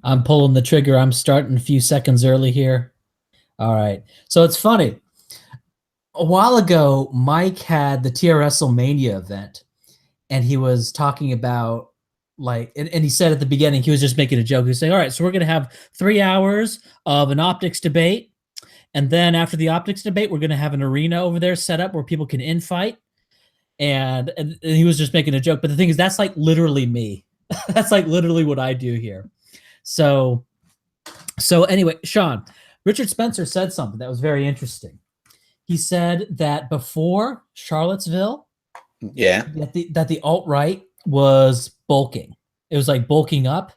I'm pulling the trigger. I'm starting a few seconds early here. All right. So it's funny. A while ago, Mike had the TRSLmania event, and he was talking about and he said at the beginning, he was just making a joke. He was saying, all right, so we're going to have 3 hours of an optics debate. And then after the optics debate, we're going to have an arena over there set up where people can infight. And he was just making a joke. But the thing is, that's like literally me. That's like literally what I do here. So anyway, Sean, Richard Spencer said something that was very interesting. He said that before Charlottesville, Yeah. that the alt-right was bulking. It was like bulking up.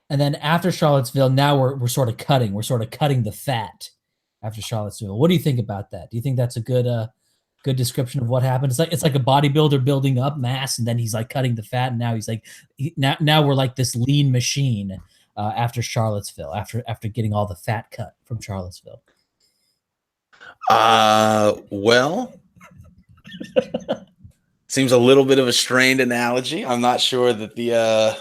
And then after Charlottesville, now we're sort of cutting. We're sort of cutting the fat after Charlottesville. What do you think about that? Do you think that's a good description of what happened? It's like a bodybuilder building up mass, and then he's like cutting the fat, and now he's like now we're like this lean machine after Charlottesville, after getting all the fat cut from Charlottesville. Well, seems a little bit of a strained analogy. I'm not sure that the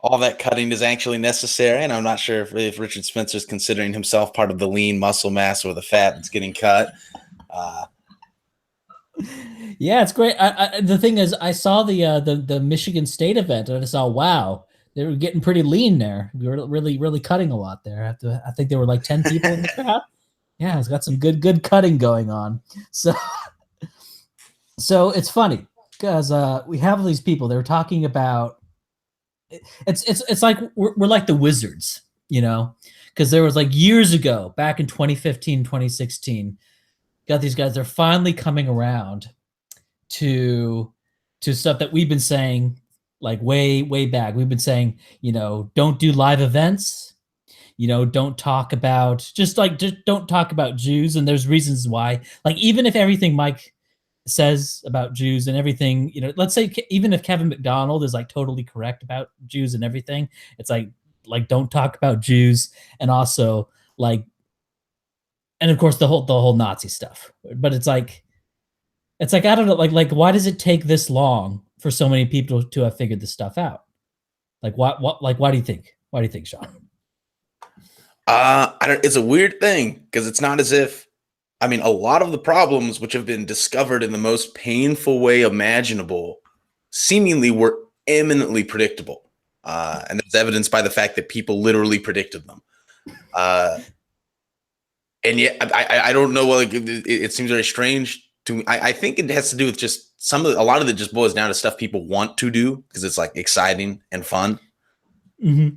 all that cutting is actually necessary, and I'm not sure if Richard Spencer is considering himself part of the lean muscle mass or the fat that's getting cut. Yeah, it's great. The thing is, I saw the Michigan State event, and I saw, wow, they were getting pretty lean there. We were really cutting a lot there. I think there were like 10 people in the crowd. Yeah, it's got some good cutting going on. So it's funny because we have these people. They're talking about it's like we're like the wizards, you know, because there was like years ago, back in 2015, 2016, got these guys. They're finally coming around to stuff that we've been saying like way back. We've been saying, you know, don't do live events. You know, don't talk about just don't talk about Jews. And there's reasons why. Like even if everything Mike says about Jews and everything, you know, let's say even if Kevin McDonald is like totally correct about Jews and everything, it's like don't talk about Jews, and also like, and of course the whole Nazi stuff. But it's like I don't know, like why does it take this long for so many people to have figured this stuff out? Like why do you think? Why do you think, Sean? It's a weird thing because it's not as if, I mean, a lot of the problems which have been discovered in the most painful way imaginable seemingly were eminently predictable. And that's evidenced by the fact that people literally predicted them. And yet, I don't know. Like, it seems very strange to me. I think it has to do with just a lot of it just boils down to stuff people want to do because it's like exciting and fun. Mm-hmm.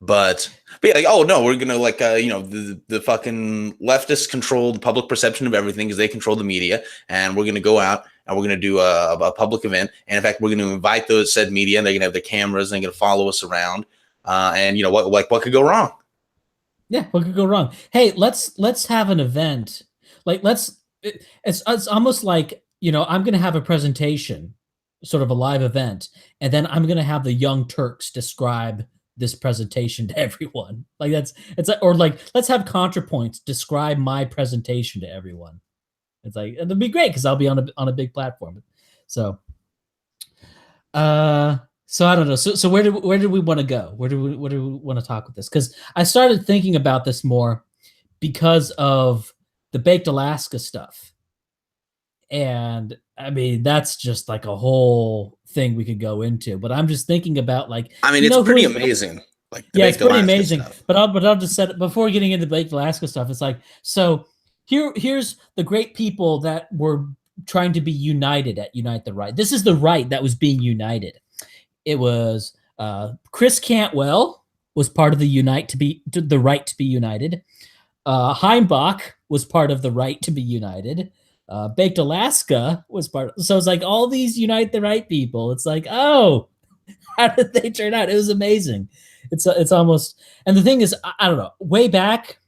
But yeah, like, oh no, we're gonna like you know, the fucking leftists control the public perception of everything because they control the media, and we're gonna go out and we're gonna do a public event, and in fact, we're gonna invite those said media, and they're gonna have their cameras, and they're gonna follow us around, and you know what could go wrong? Yeah, what could go wrong? Hey, let's have an event. Like it's almost like, you know, I'm gonna have a presentation, sort of a live event, and then I'm gonna have the Young Turks describe this presentation to everyone. Like or like let's have ContraPoints describe my presentation to everyone. It's like it'll be great because I'll be on a big platform. So so I don't know. So where did we want to go? Where do we want to talk with this? Because I started thinking about this more because of the Baked Alaska stuff. And I mean, that's just like a whole thing we could go into. But I'm just thinking about like, I mean, it's pretty amazing. Like, yeah, it's pretty amazing. Stuff. But I'll just set before getting into the Baked Alaska stuff. It's like, so here's the great people that were trying to be united at Unite the Right. This is the right that was being united. It was Chris Cantwell was part of the right to be united. Heimbach was part of the right to be united. Baked Alaska was part of, so it's like all these Unite the Right people. It's like, oh, how did they turn out? It was amazing. It's almost, and the thing is, I don't know, way back,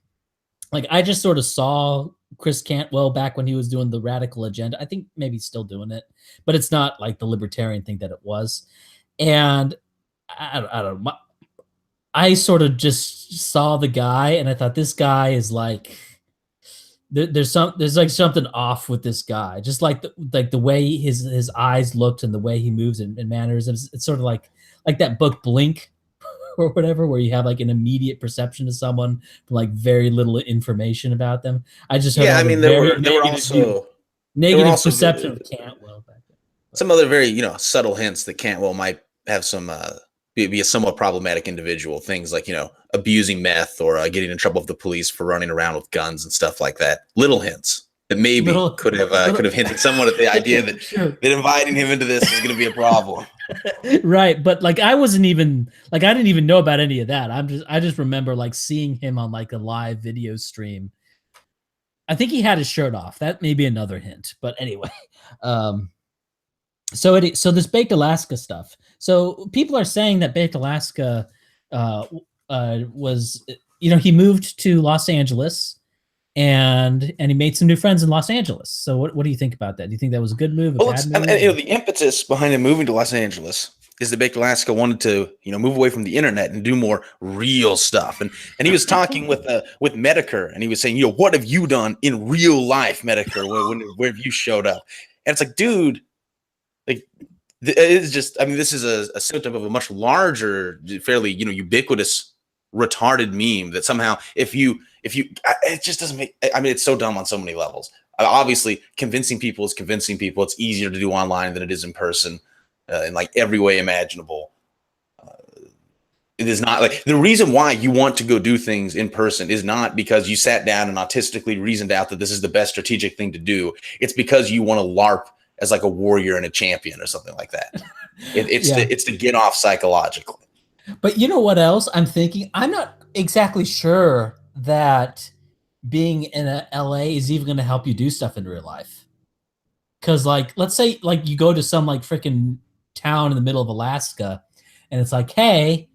like I just sort of saw Chris Cantwell back when he was doing the radical agenda. I think maybe he's still doing it, but it's not like the libertarian thing that it was. And I don't know. I sort of just saw the guy, and I thought this guy is like, there's like something off with this guy. Just like the way his eyes looked and the way he moves and manners. It's sort of like that book Blink, or whatever, where you have like an immediate perception of someone from like very little information about them. I just heard Yeah, all I the mean very there were negative also perception of Cantwell back then. some other very subtle hints that Cantwell might have some be a somewhat problematic individual. Things like abusing meth or getting in trouble with the police for running around with guns and stuff like that. Little hints that maybe Little, could have hinted somewhat at the idea that sure. that inviting him into this is going to be a problem. Right, but like I wasn't even like I didn't even know about any of that. I just remember like seeing him on like a live video stream. I think he had his shirt off. That may be another hint, but anyway. Um, so this Baked Alaska stuff. So people are saying that Baked Alaska was he moved to Los Angeles and he made some new friends in Los Angeles. So what do you think about that? Do you think that was a good move, a Well, bad move? and the impetus behind him moving to Los Angeles is that Baked Alaska wanted to move away from the internet and do more real stuff. And he was talking with Medicare, and he was saying, what have you done in real life, Medicare? Where have you showed up? And it's like, dude, like it's just, I mean, this is a symptom of a much larger, fairly ubiquitous retarded meme that somehow if you it just doesn't make, I mean, it's so dumb on so many levels. Obviously convincing people is convincing people. It's easier to do online than it is in person, in like every way imaginable. It is not like the reason why you want to go do things in person is not because you sat down and autistically reasoned out that this is the best strategic thing to do. It's because you want to LARP as like a warrior and a champion or something like that. It's to get off psychologically. But you know what else I'm thinking? I'm not exactly sure that being in a LA is even going to help you do stuff in real life. Because like, let's say like you go to some like freaking town in the middle of Alaska, and it's like, hey,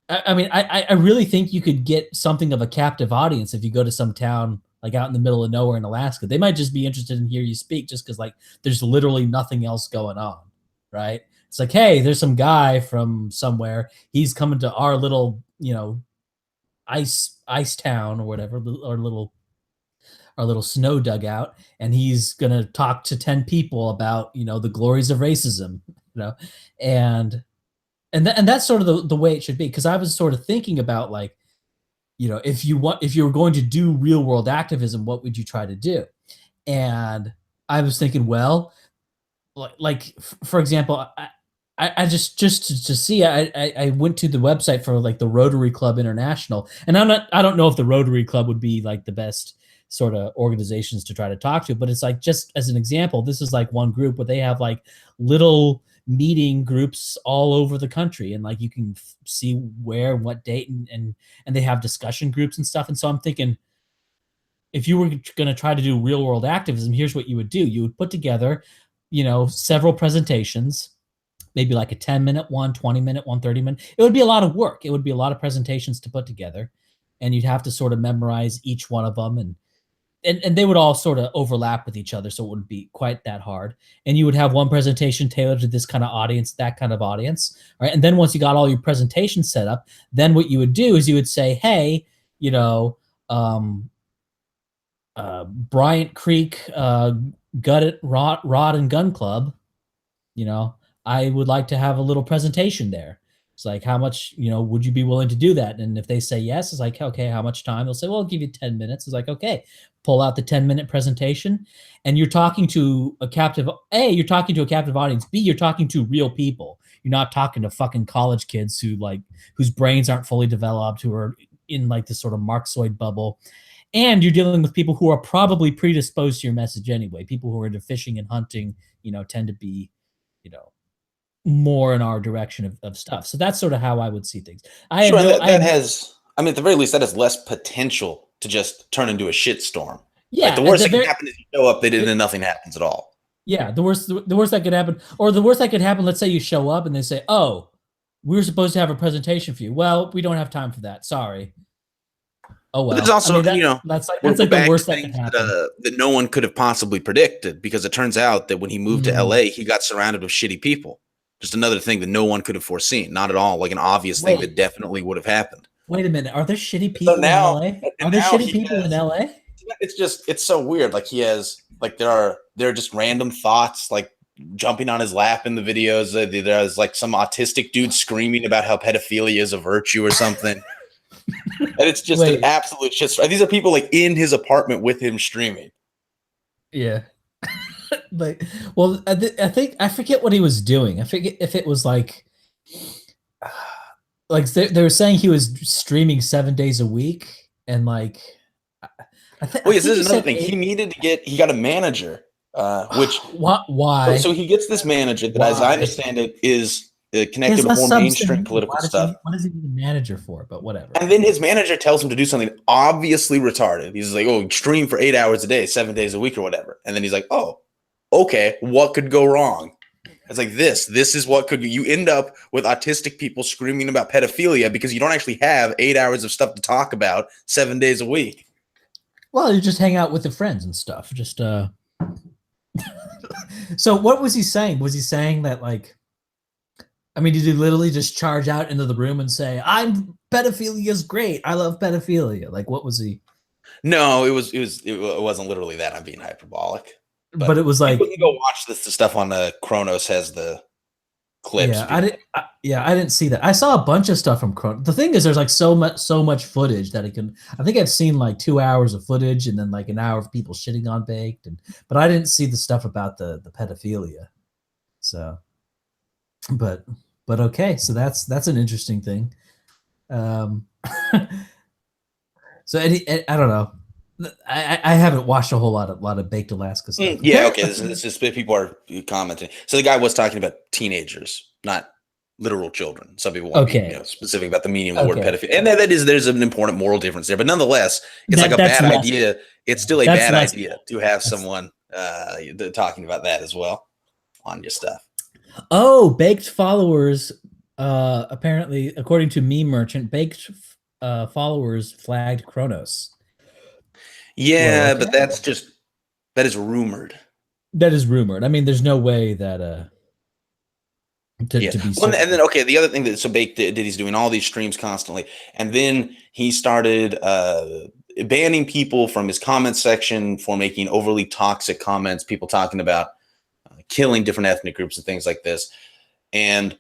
I mean, I really think you could get something of a captive audience if you go to some town like out in the middle of nowhere in Alaska. They might just be interested in hear you speak just because like there's literally nothing else going on, right? It's like, hey, there's some guy from somewhere. He's coming to our little, ice town or whatever, our little snow dugout, and he's gonna talk to 10 people about the glories of racism, and and that's sort of the way it should be. Because I was sort of thinking about like, if you were going to do real world activism, what would you try to do? And I was thinking, well, like for example, I just to see, I went to the website for like the Rotary Club International, and I don't know if the Rotary Club would be like the best sort of organizations to try to talk to, but it's like, just as an example, this is like one group where they have like little meeting groups all over the country, and like you can see where and what date, and they have discussion groups and stuff. And so I'm thinking, if you were going to try to do real world activism, here's what you would do. You would put together several presentations, maybe like a 10-minute one, 20-minute one, 30-minute. It would be a lot of work. It would be a lot of presentations to put together, and you'd have to sort of memorize each one of them, and they would all sort of overlap with each other, so it wouldn't be quite that hard. And you would have one presentation tailored to this kind of audience, that kind of audience, right? And then once you got all your presentations set up, then what you would do is you would say, hey, Bryant Creek Rod and Gun Club, I would like to have a little presentation there. It's like, how much, would you be willing to do that? And if they say yes, it's like, okay, how much time? They'll say, well, I'll give you 10 minutes. It's like, okay, pull out the 10-minute presentation, and you're talking to a captive, A, you're talking to a captive audience. B, you're talking to real people. You're not talking to fucking college kids whose brains aren't fully developed, who are in like this sort of Marxoid bubble. And you're dealing with people who are probably predisposed to your message anyway. People who are into fishing and hunting, tend to be, more in our direction of stuff. So that's sort of how I would see things. Sure, that has, I mean, at the very least, that has less potential to just turn into a shitstorm. Yeah, like the worst that can happen is you show up, and then nothing happens at all. Yeah, the worst that could happen, or the worst that could happen. Let's say you show up and they say, "Oh, we were supposed to have a presentation for you. Well, we don't have time for that. Sorry." Oh well. But there's also, that's like the worst that could happen. That no one could have possibly predicted, because it turns out that when he moved to LA, he got surrounded with shitty people. Just another thing that no one could have foreseen. Not at all like an obvious thing that definitely would have happened. Wait a minute. Are there shitty people in LA? Are there shitty people in LA? It's so weird. Like he has, like there are just random thoughts like jumping on his lap in the videos. There's like some autistic dude screaming about how pedophilia is a virtue or something. And it's just an absolute shit. These are people like in his apartment with him streaming. Yeah. But well, I think I forget what he was doing. I forget if it was like they were saying he was streaming 7 days a week, and like this is another thing. He got a manager, which why? So he gets this manager that, as I understand it, is connected with more mainstream political stuff. What does he need a manager for? But whatever. And then his manager tells him to do something obviously retarded. He's like, "Oh, stream for 8 hours a day, 7 days a week, or whatever." And then he's like, "Oh, okay, what could go wrong?" It's like this is what could you end up with autistic people screaming about pedophilia because you don't actually have 8 hours of stuff to talk about 7 days a week. Well, you just hang out with the friends and stuff. Just So what was he saying? Was he saying that like, I mean, did he literally just charge out into the room and say, pedophilia is great. I love pedophilia. Like, what was he? No, it wasn't literally that. I'm being hyperbolic. But it was like, you can go watch the stuff on Kronos has the clips. Yeah, I didn't see that. I saw a bunch of stuff from Kronos. The thing is, there's like so much footage that I think I've seen like 2 hours of footage and then like an hour of people shitting on Baked, but I didn't see the stuff about the pedophilia. So, but okay, so that's an interesting thing. So I don't know. I haven't watched a whole lot of Baked Alaska stuff. Yeah, okay. This is people are commenting. So the guy was talking about teenagers, not literal children. Some people want to be specific about the meaning of the word pedophilia, and there's an important moral difference there. But nonetheless, it's like a bad idea. It's still a bad idea to have someone talking about that as well on your stuff. Oh, Baked followers, apparently, according to Meme Merchant, Baked followers flagged Kronos. Yeah, well, but that is rumored. That is rumored. I mean, there's no way that to be certain. And then the other thing that Baked did, he's doing all these streams constantly, and then he started banning people from his comment section for making overly toxic comments, people talking about killing different ethnic groups and things like this, and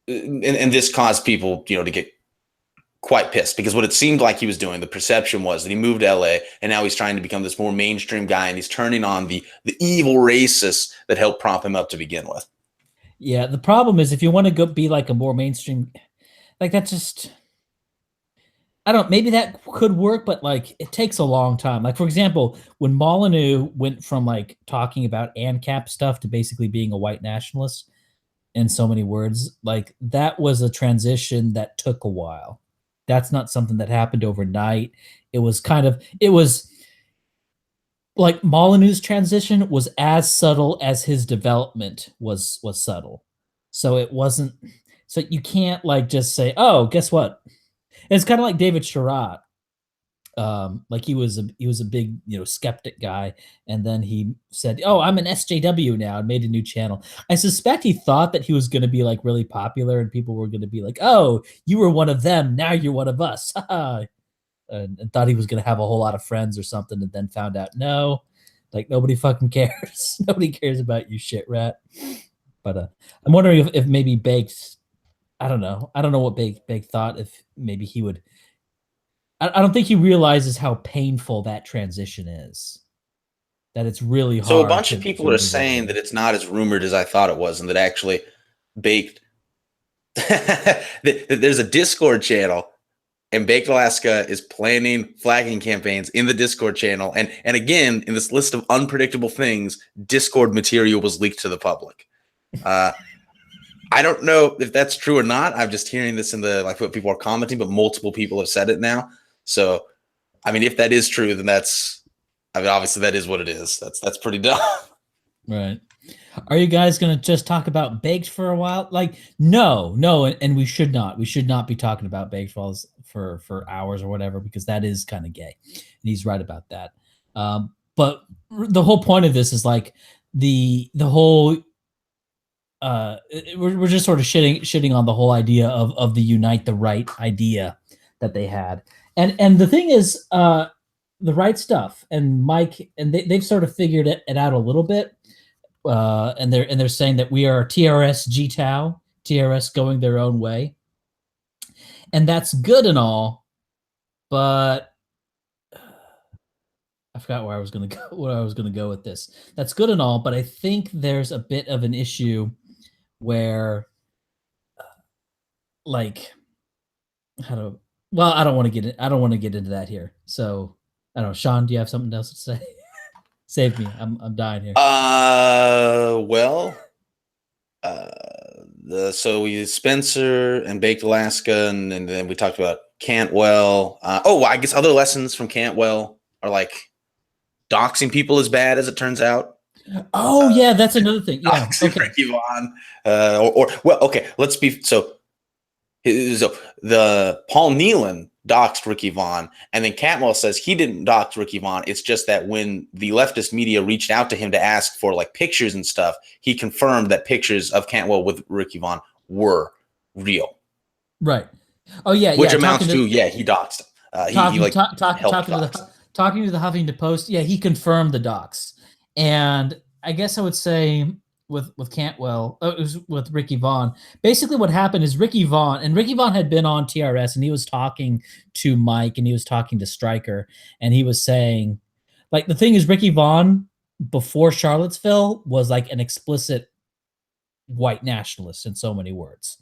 this caused people, to get quite pissed because what it seemed like he was doing, the perception was that he moved to LA and now he's trying to become this more mainstream guy and he's turning on the evil racists that helped prop him up to begin with. Yeah, the problem is if you want to go be like a more mainstream, like that's just, I don't, maybe that could work, but like it takes a long time. Like for example, when Molyneux went from like talking about ANCAP stuff to basically being a white nationalist in so many words, like that was a transition that took a while. That's not something that happened overnight. It was like Molyneux's transition was as subtle as his development was subtle. So it wasn't, so you can't like just say, oh, guess what? It's kind of like David Sherratt. Like he was a big, skeptic guy. And then he said, oh, I'm an SJW now, and made a new channel. I suspect he thought that he was going to be like really popular and people were going to be like, oh, you were one of them. Now you're one of us. and thought he was going to have a whole lot of friends or something. And then found out, no, like nobody fucking cares. Nobody cares about you, shit rat. But I'm wondering if maybe Baked, I don't know what Baked thought, if maybe he would, I don't think he realizes how painful that transition is. That it's really hard. So a bunch of people are saying that it's not as rumored as I thought it was, and that actually Baked. There's a Discord channel, and Baked Alaska is planning flagging campaigns in the Discord channel. And again, in this list of unpredictable things, Discord material was leaked to the public. I don't know if that's true or not. I'm just hearing this in what people are commenting, but multiple people have said it now. So, I mean, if that is true, then obviously that is what it is. That's pretty dumb. Right. Are you guys going to just talk about Baked for a while? Like, no, and we should not. We should not be talking about Baked for hours or whatever, because that is kind of gay. And he's right about that. But the whole point of this is like the whole we're just sort of shitting on the whole idea of the unite the right idea that they had. And the thing is, the right stuff and Mike, and they've sort of figured it out a little bit. and they're saying that we are TRS G-Tau, TRS going their own way, and that's good and all, but I forgot where I was going to go. Where I was going to go with this. That's good and all, but I think there's a bit of an issue where, like, how to. Well, I don't want to get it. I don't want to get into that here. So I don't know. Sean, do you have something else to say? Save me. I'm dying here. Well, so we Spencer and Baked Alaska, and then we talked about Cantwell. I guess other lessons from Cantwell are like doxing people is bad, as it turns out. Oh yeah, that's another thing. Yeah, okay. Ricky Vaughn, okay. Let's be so. The Paul Nealon doxed Ricky Vaughn, and then Cantwell says he didn't dox Ricky Vaughn. It's just that when the leftist media reached out to him to ask for like pictures and stuff, he confirmed that pictures of Cantwell with Ricky Vaughn were real. Right. Oh yeah, which amounts to he doxed him. Talking to the Huffington Post. Yeah, he confirmed the dox, and I guess I would say with Cantwell, it was with Ricky Vaughn. Basically, what happened is Ricky Vaughn had been on TRS, and he was talking to Mike, and he was talking to Stryker, and he was saying, like, the thing is, Ricky Vaughn before Charlottesville was like an explicit white nationalist in so many words.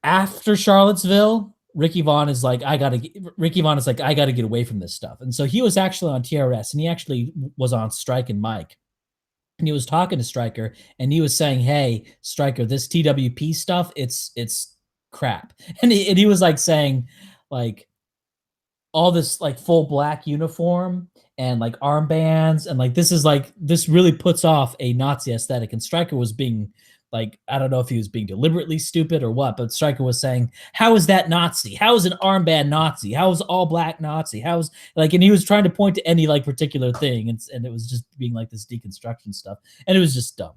After Charlottesville, Ricky Vaughn is like, I gotta get away from this stuff. And so he was actually on TRS, and he actually was on Strike and Mike. And he was talking to Stryker, and he was saying, "Hey, Stryker, this TWP stuff, it's crap." And he was like saying, like, all this like full black uniform and like armbands, and like this really puts off a Nazi aesthetic. And Stryker was being like, I don't know if he was being deliberately stupid or what, but Stryker was saying, how is that Nazi? How is an armband Nazi? How is all black Nazi? How is, like, and he was trying to point to any like particular thing, and it was just being like this deconstruction stuff, and it was just dumb.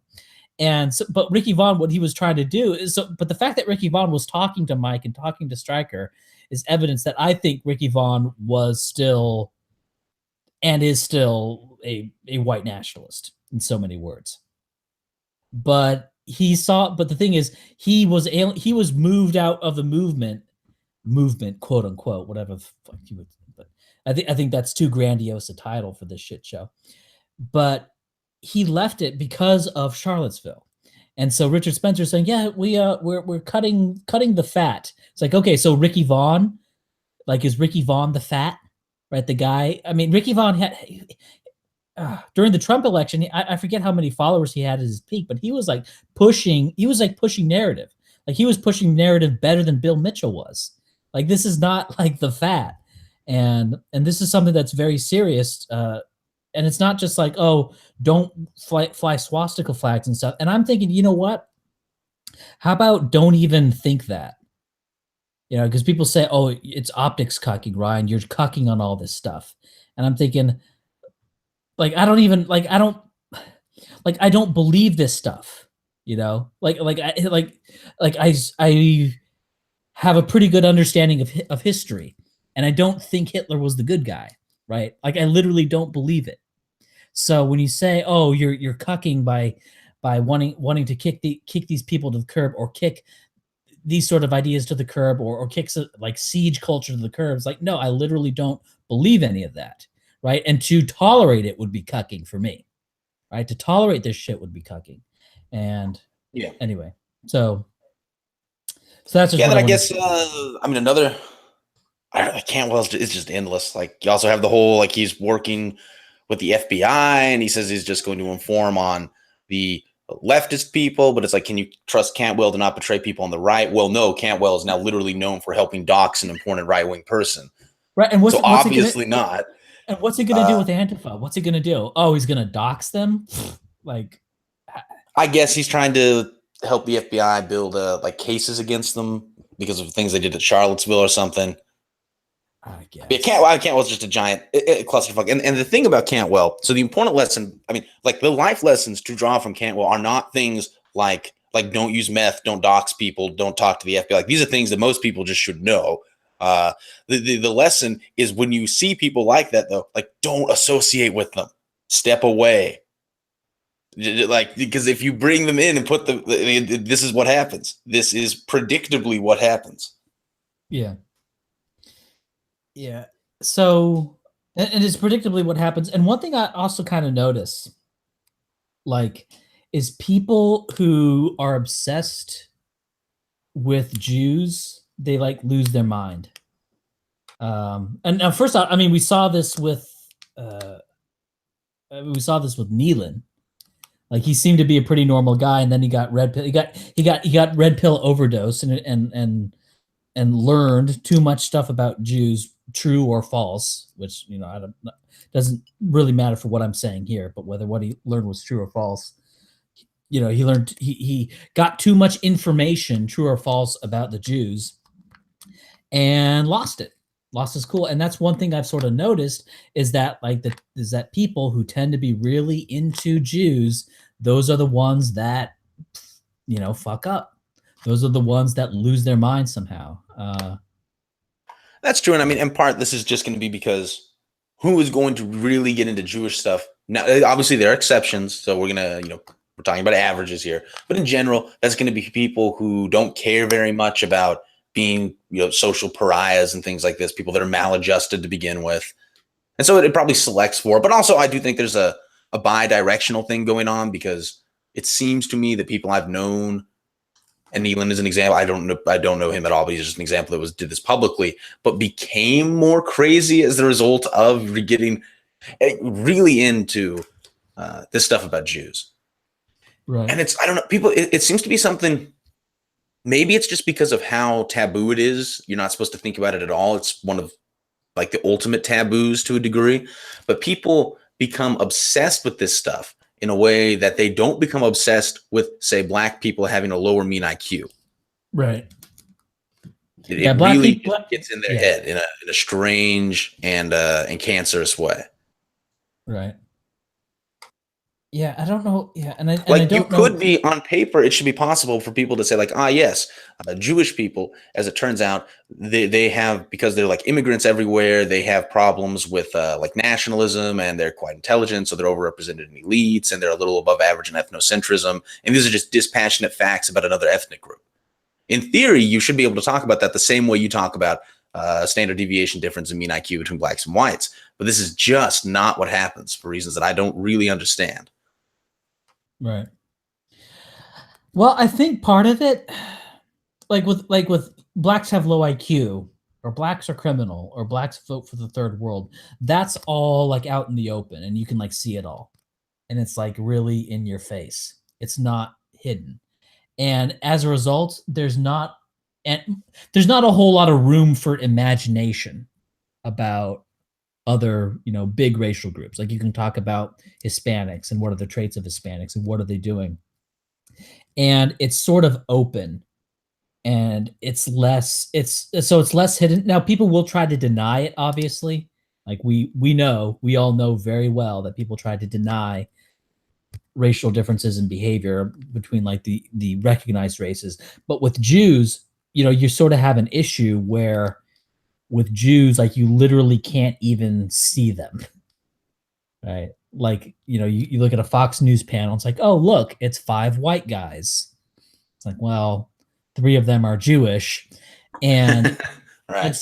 And so, but Ricky Vaughn, what he was trying to do is but the fact that Ricky Vaughn was talking to Mike and talking to Stryker is evidence that I think Ricky Vaughn was still and is still a white nationalist in so many words. But the thing is, he was moved out of the movement, quote unquote, whatever the fuck you would. But I think that's too grandiose a title for this shit show. But he left it because of Charlottesville. And so Richard Spencer saying, "Yeah, we're cutting the fat." It's like, okay, so Ricky Vaughn, like, is Ricky Vaughn the fat, right? The guy. I mean, Ricky Vaughn had during the Trump election, I forget how many followers he had at his peak, but he was pushing narrative. Like, he was pushing narrative better than Bill Mitchell was. Like, this is not like the fat, and this is something that's very serious. And it's not just like, oh, don't fly swastika flags and stuff. And I'm thinking, you know what? How about don't even think that? You know, because people say, oh, it's optics cucking, Ryan. You're cucking on all this stuff. And I'm thinking, like, I don't believe this stuff. You know, I have a pretty good understanding of history, and I don't think Hitler was the good guy, right? Like, I literally don't believe it. So when you say, "Oh, you're cucking by wanting to kick these people to the curb, or kick these sort of ideas to the curb, or kick like Seige culture to the curb," it's like, no, I literally don't believe any of that, right? And to tolerate it would be cucking for me, right? To tolerate this shit would be cucking. And yeah, anyway, so that's just yeah. what Then I guess I mean another. I can't. Well, it's just endless. Like, you also have the whole, like, he's working with the FBI, and he says he's just going to inform on the leftist people, but it's like, can you trust Cantwell to not betray people on the right? Well, no, Cantwell is now literally known for helping dox an important right-wing person. Right, and what's obviously not. And what's he gonna do with Antifa? What's he gonna do? Oh, he's gonna dox them? Like, I guess he's trying to help the FBI build like cases against them because of things they did at Charlottesville or something. I guess. Cantwell's just a giant clusterfuck. And the thing about Cantwell, so the important lesson, I mean, like, the life lessons to draw from Cantwell are not things like don't use meth, don't dox people, don't talk to the FBI. Like, these are things that most people just should know. The lesson is, when you see people like that, though, like, don't associate with them. Step away. Like, because if you bring them in and put them, this is what happens. This is predictably what happens. Yeah. Yeah. So, and it's predictably what happens. And one thing I also kind of notice, like, is people who are obsessed with Jews, they like lose their mind. And now, first off, I mean, we saw this with Nealon. Like, he seemed to be a pretty normal guy, and then he got red pill. He got red pill overdose, and learned too much stuff about Jews, true or false. Which, you know, I don't, doesn't really matter for what I'm saying here, but whether what he learned was true or false. You know, he got too much information, true or false, about the Jews, and lost his cool. And that's one thing I've sort of noticed, is that people who tend to be really into Jews, those are the ones that, you know, fuck up. Those are the ones that lose their mind somehow. That's true. And I mean, in part, this is just going to be because who is going to really get into Jewish stuff? Now, obviously, there are exceptions. So we're going to, you know, we're talking about averages here. But in general, that's going to be people who don't care very much about being, you know, social pariahs and things like this, people that are maladjusted to begin with. And so it probably selects for. But also, I do think there's a bi-directional thing going on, because it seems to me that people I've known, and Nealon is an example. I don't know him at all, but he's just an example that did this publicly, but became more crazy as the result of getting really into this stuff about Jews. Right. And I don't know, people, it seems to be something, maybe it's just because of how taboo it is. You're not supposed to think about it at all. It's one of like the ultimate taboos to a degree, but people become obsessed with this stuff in a way that they don't become obsessed with, say, black people having a lower mean IQ. Right. It really gets in their head in a strange and cancerous way. Right. Yeah, I don't know. Yeah, and I like, don't you could be on paper. It should be possible for people to say, like, yes, Jewish people, as it turns out, they have, because they're like immigrants everywhere, they have problems with like nationalism, and they're quite intelligent, so they're overrepresented in elites, and they're a little above average in ethnocentrism, and these are just dispassionate facts about another ethnic group. In theory, you should be able to talk about that the same way you talk about standard deviation difference in mean IQ between blacks and whites, but this is just not what happens for reasons that I don't really understand. Right. Well, I think part of it, like with blacks have low IQ, or blacks are criminal, or blacks vote for the third world, that's all like out in the open, and you can like see it all. And it's like really in your face. It's not hidden. And as a result, there's not a whole lot of room for imagination about other, you know, big racial groups. Like, you can talk about Hispanics and what are the traits of Hispanics and what are they doing. And it's sort of open, and it's less hidden. Now, people will try to deny it, obviously. Like, we all know very well that people try to deny racial differences in behavior between like the recognized races. But with Jews, you know, you sort of have an issue where with Jews, like, you literally can't even see them, right? Like, you know, you look at a Fox News panel, it's like, oh, look, it's 5 white guys. It's like, well, 3 of them are Jewish. And, right. and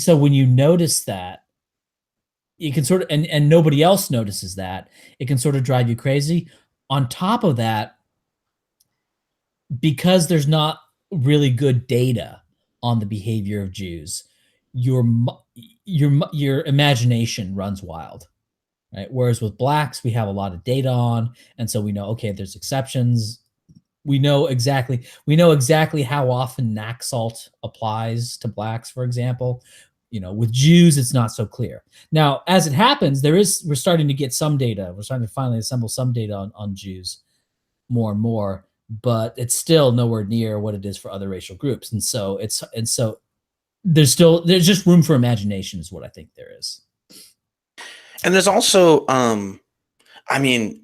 so when you notice that, you can sort of, and nobody else notices that, it can sort of drive you crazy. On top of that, because there's not really good data on the behavior of Jews, your imagination runs wild, right? Whereas with blacks, we have a lot of data on, and so we know, okay, there's exceptions. We know exactly how often Naxalt applies to blacks, for example. You know, with Jews, it's not so clear. Now, as it happens, we're starting to get some data. We're starting to finally assemble some data on Jews more and more, but it's still nowhere near what it is for other racial groups. And so there's just room for imagination, is what I think there is. And there's also, I mean,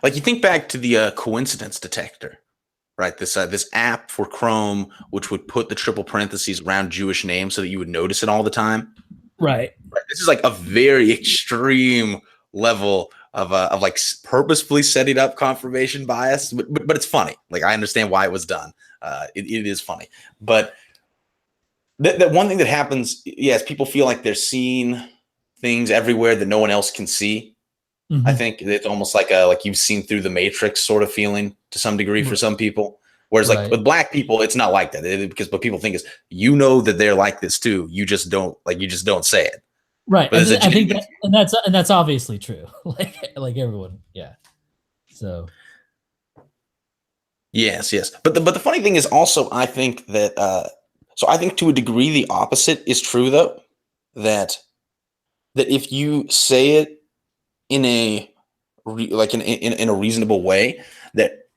like, you think back to the coincidence detector, right? This app for Chrome, which would put the triple parentheses around Jewish names so that you would notice it all the time. Right. This is like a very extreme level of like purposefully setting up confirmation bias, but it's funny. Like I understand why it was done. It is funny, but that one thing that happens, yes, people feel like they're seeing things everywhere that no one else can see. I think it's almost like you've seen through the Matrix sort of feeling to some degree for some people. Whereas like with black people, it's not like that because what people think is, you know, that they're like this too. You just don't say it. Right. But I think that's obviously true. like everyone. Yeah. So. Yes. But the funny thing is also, I think that, so I think to a degree, the opposite is true though, that if you say it in a in a reasonable way, that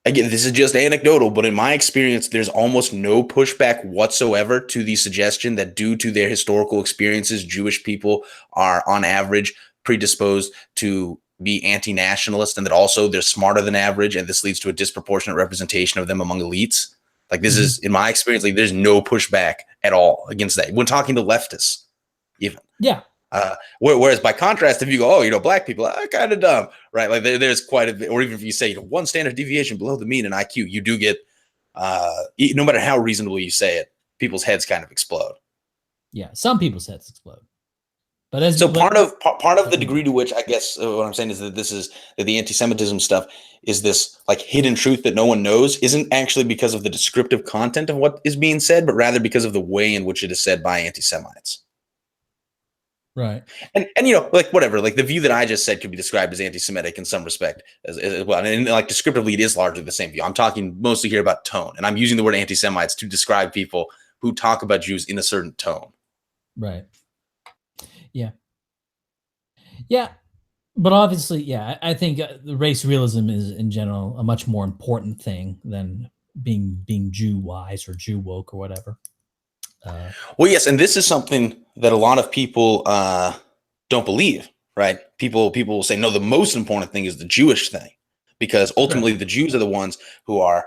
again, this is just anecdotal, but in my experience, there's almost no pushback whatsoever to the suggestion that due to their historical experiences, Jewish people are on average predisposed to be anti-nationalist, and that also they're smarter than average, and this leads to a disproportionate representation of them among elites. Like this is, in my experience, like there's no pushback at all against that when talking to leftists, even. Yeah. Whereas by contrast, if you go, oh, you know, black people are kind of dumb, right? Like there's quite a bit, or even if you say, you know, one standard deviation below the mean in IQ, you do get, no matter how reasonably you say it, people's heads kind of explode. Yeah, some people's heads explode. But so part of the degree to which I guess what I'm saying is that the anti-Semitism stuff is this like hidden truth that no one knows isn't actually because of the descriptive content of what is being said, but rather because of the way in which it is said by anti-Semites. Right. And you know, like whatever, like the view that I just said could be described as anti-Semitic in some respect as well. And like descriptively, it is largely the same view. I'm talking mostly here about tone, and I'm using the word anti-Semites to describe people who talk about Jews in a certain tone. Right. Yeah. Yeah. But obviously, yeah, I think the race realism is in general a much more important thing than being Jew wise or Jew woke or whatever. Well, yes, and this is something that a lot of people don't believe, right? People will say, no, the most important thing is the Jewish thing, because ultimately the Jews are the ones who are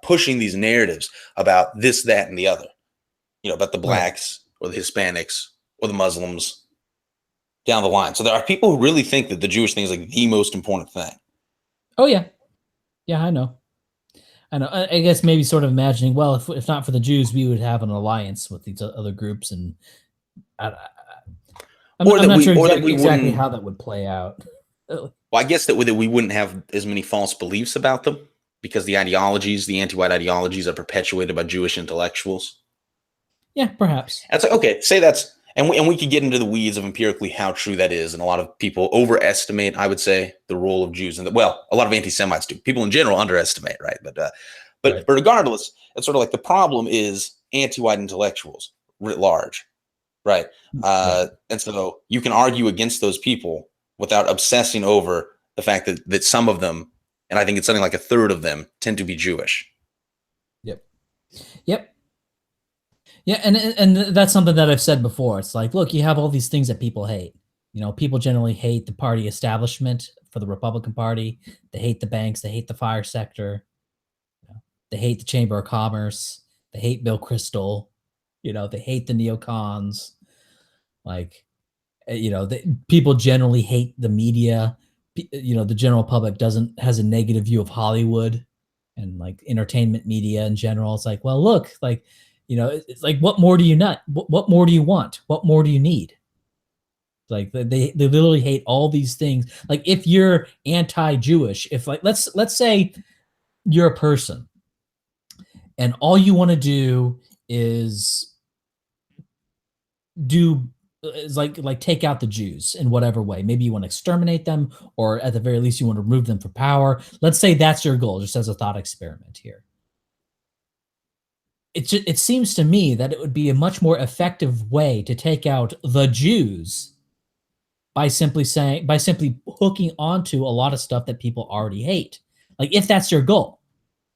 pushing these narratives about this, that, and the other, you know, about the blacks or the Hispanics or the Muslims down the line. So there are people who really think that the Jewish thing is like the most important thing. Oh, yeah. Yeah, I know. I guess maybe sort of imagining, well, if not for the Jews, we would have an alliance with these other groups, and I'm not sure exactly how that would play out. Well, I guess that we wouldn't have as many false beliefs about them because the ideologies, the anti-white ideologies, are perpetuated by Jewish intellectuals. Yeah, perhaps. That's like, okay, say that's, and we could get into the weeds of empirically how true that is, and a lot of people overestimate, I would say, the role of Jews, and well, a lot of anti-Semites do. People in general underestimate, right? But regardless, it's sort of like the problem is anti-white intellectuals writ large, right? And so you can argue against those people without obsessing over the fact that some of them, and I think it's something like a third of them, tend to be Jewish. Yep. Yeah, and that's something that I've said before. It's like, look, you have all these things that people hate. You know, people generally hate the party establishment for the Republican Party. They hate the banks. They hate the fire sector. You know, they hate the Chamber of Commerce. They hate Bill Kristol. You know, they hate the neocons. Like, you know, people generally hate the media. You know, the general public has a negative view of Hollywood and like entertainment media in general. It's like, well, look, like, you know, it's like, what more do you not? What more do you want? What more do you need? Like they literally hate all these things. Like if you're anti-Jewish, if like let's say you're a person and all you want to do is like take out the Jews in whatever way. Maybe you want to exterminate them, or at the very least you want to remove them from power. Let's say that's your goal, just as a thought experiment here. It seems to me that it would be a much more effective way to take out the Jews by simply hooking onto a lot of stuff that people already hate. Like if that's your goal,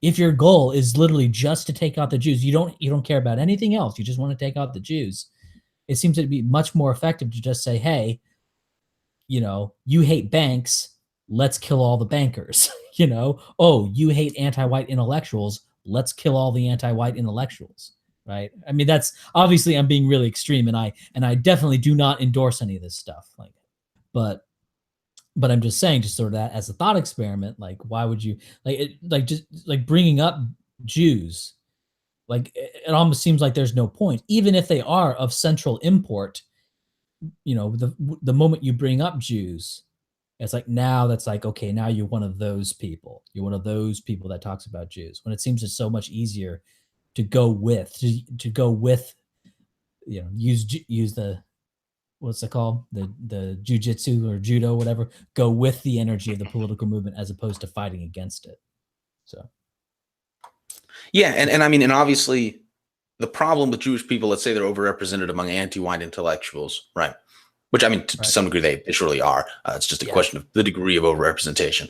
if your goal is literally just to take out the Jews, you don't care about anything else. You just want to take out the Jews. It seems to be much more effective to just say, hey, you know, you hate banks, let's kill all the bankers. You know, oh, you hate anti-white intellectuals, let's kill all the anti-white intellectuals, right? I mean, that's obviously I'm being really extreme, and I definitely do not endorse any of this stuff. Like, but But I'm just saying, just sort of that as a thought experiment, like why would you just like bringing up Jews, like it almost seems like there's no point, even if they are of central import. The moment you bring up Jews, it's like now that's like, okay, now you're one of those people. You're one of those people that talks about Jews. When it seems it's so much easier to go with use the what's it called, the jujitsu or judo, whatever, go with the energy of the political movement as opposed to fighting against it. So yeah, and I mean, and obviously the problem with Jewish people, let's say they're overrepresented among anti-white intellectuals, right? Which I mean, to some degree, they surely are. It's just a question of the degree of overrepresentation.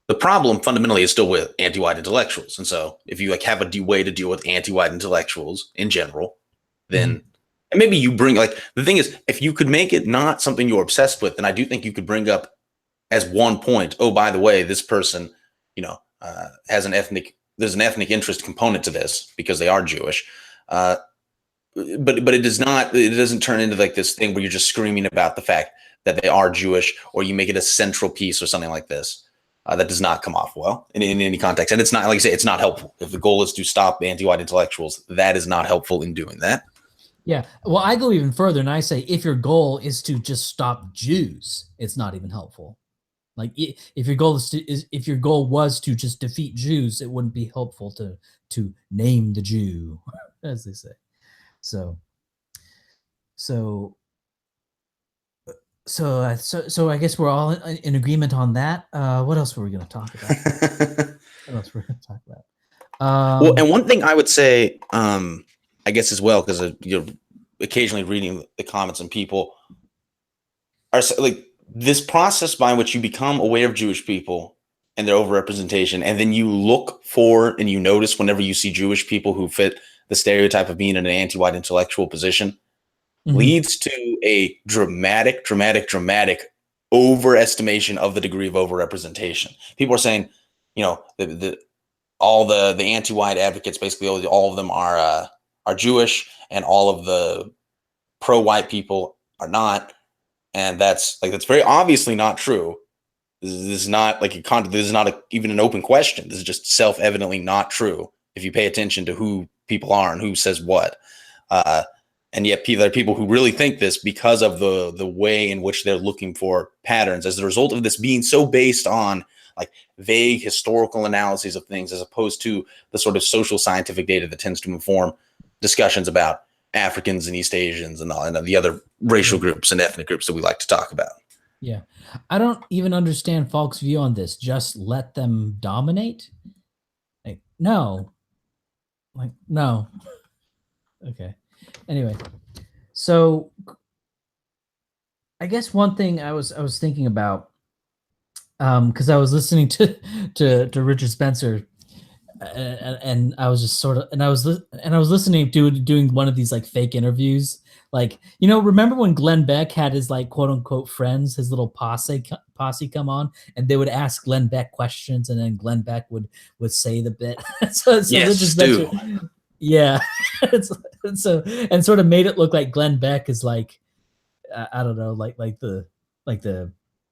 The problem fundamentally is still with anti-white intellectuals. And so if you like have a way to deal with anti-white intellectuals in general, then and maybe you bring, like, the thing is, if you could make it not something you're obsessed with, then I do think you could bring up as one point, oh, by the way, this person, has there's an ethnic interest component to this because they are Jewish. But it doesn't turn into like this thing where you're just screaming about the fact that they are Jewish, or you make it a central piece or something like this. That does not come off well in any context. And it's not, like I say, it's not helpful. If the goal is to stop anti-white intellectuals, that is not helpful in doing that. Yeah. Well, I go even further and I say, if your goal is to just stop Jews, it's not even helpful. Like if your goal if your goal was to just defeat Jews, it wouldn't be helpful to name the Jew, as they say. So I guess we're all in agreement on that. What else were we going to talk about? Well, and one thing I would say, I guess as well, because you're occasionally reading the comments and people are like, this process by which you become aware of Jewish people and their overrepresentation, and then you look for and you notice whenever you see Jewish people who fit the stereotype of being in an anti-white intellectual position, leads to a dramatic overestimation of the degree of overrepresentation. People are saying, all the anti-white advocates, basically all of them are Jewish, and all of the pro-white people are not. And that's very obviously not true. This is not like this is not even an open question. This is just self-evidently not true if you pay attention to who people are and who says what. And yet there are people who really think this because of the way in which they're looking for patterns as a result of this being so based on like vague historical analyses of things, as opposed to the sort of social scientific data that tends to inform discussions about Africans and East Asians and the other racial groups and ethnic groups that we like to talk about. Yeah. I don't even understand Faulk's view on this. Just let them dominate? Like, no. Okay. Anyway, so I guess one thing I was thinking about, because I was listening to Richard Spencer, and I was just sort of, and I was listening to doing one of these like fake interviews, like, remember when Glenn Beck had his like quote unquote friends, his little posse come on, and they would ask Glenn Beck questions, and then Glenn Beck would say the bit. so yes, Richard Spencer, yeah, so and sort of made it look like Glenn Beck is like, I don't know, like the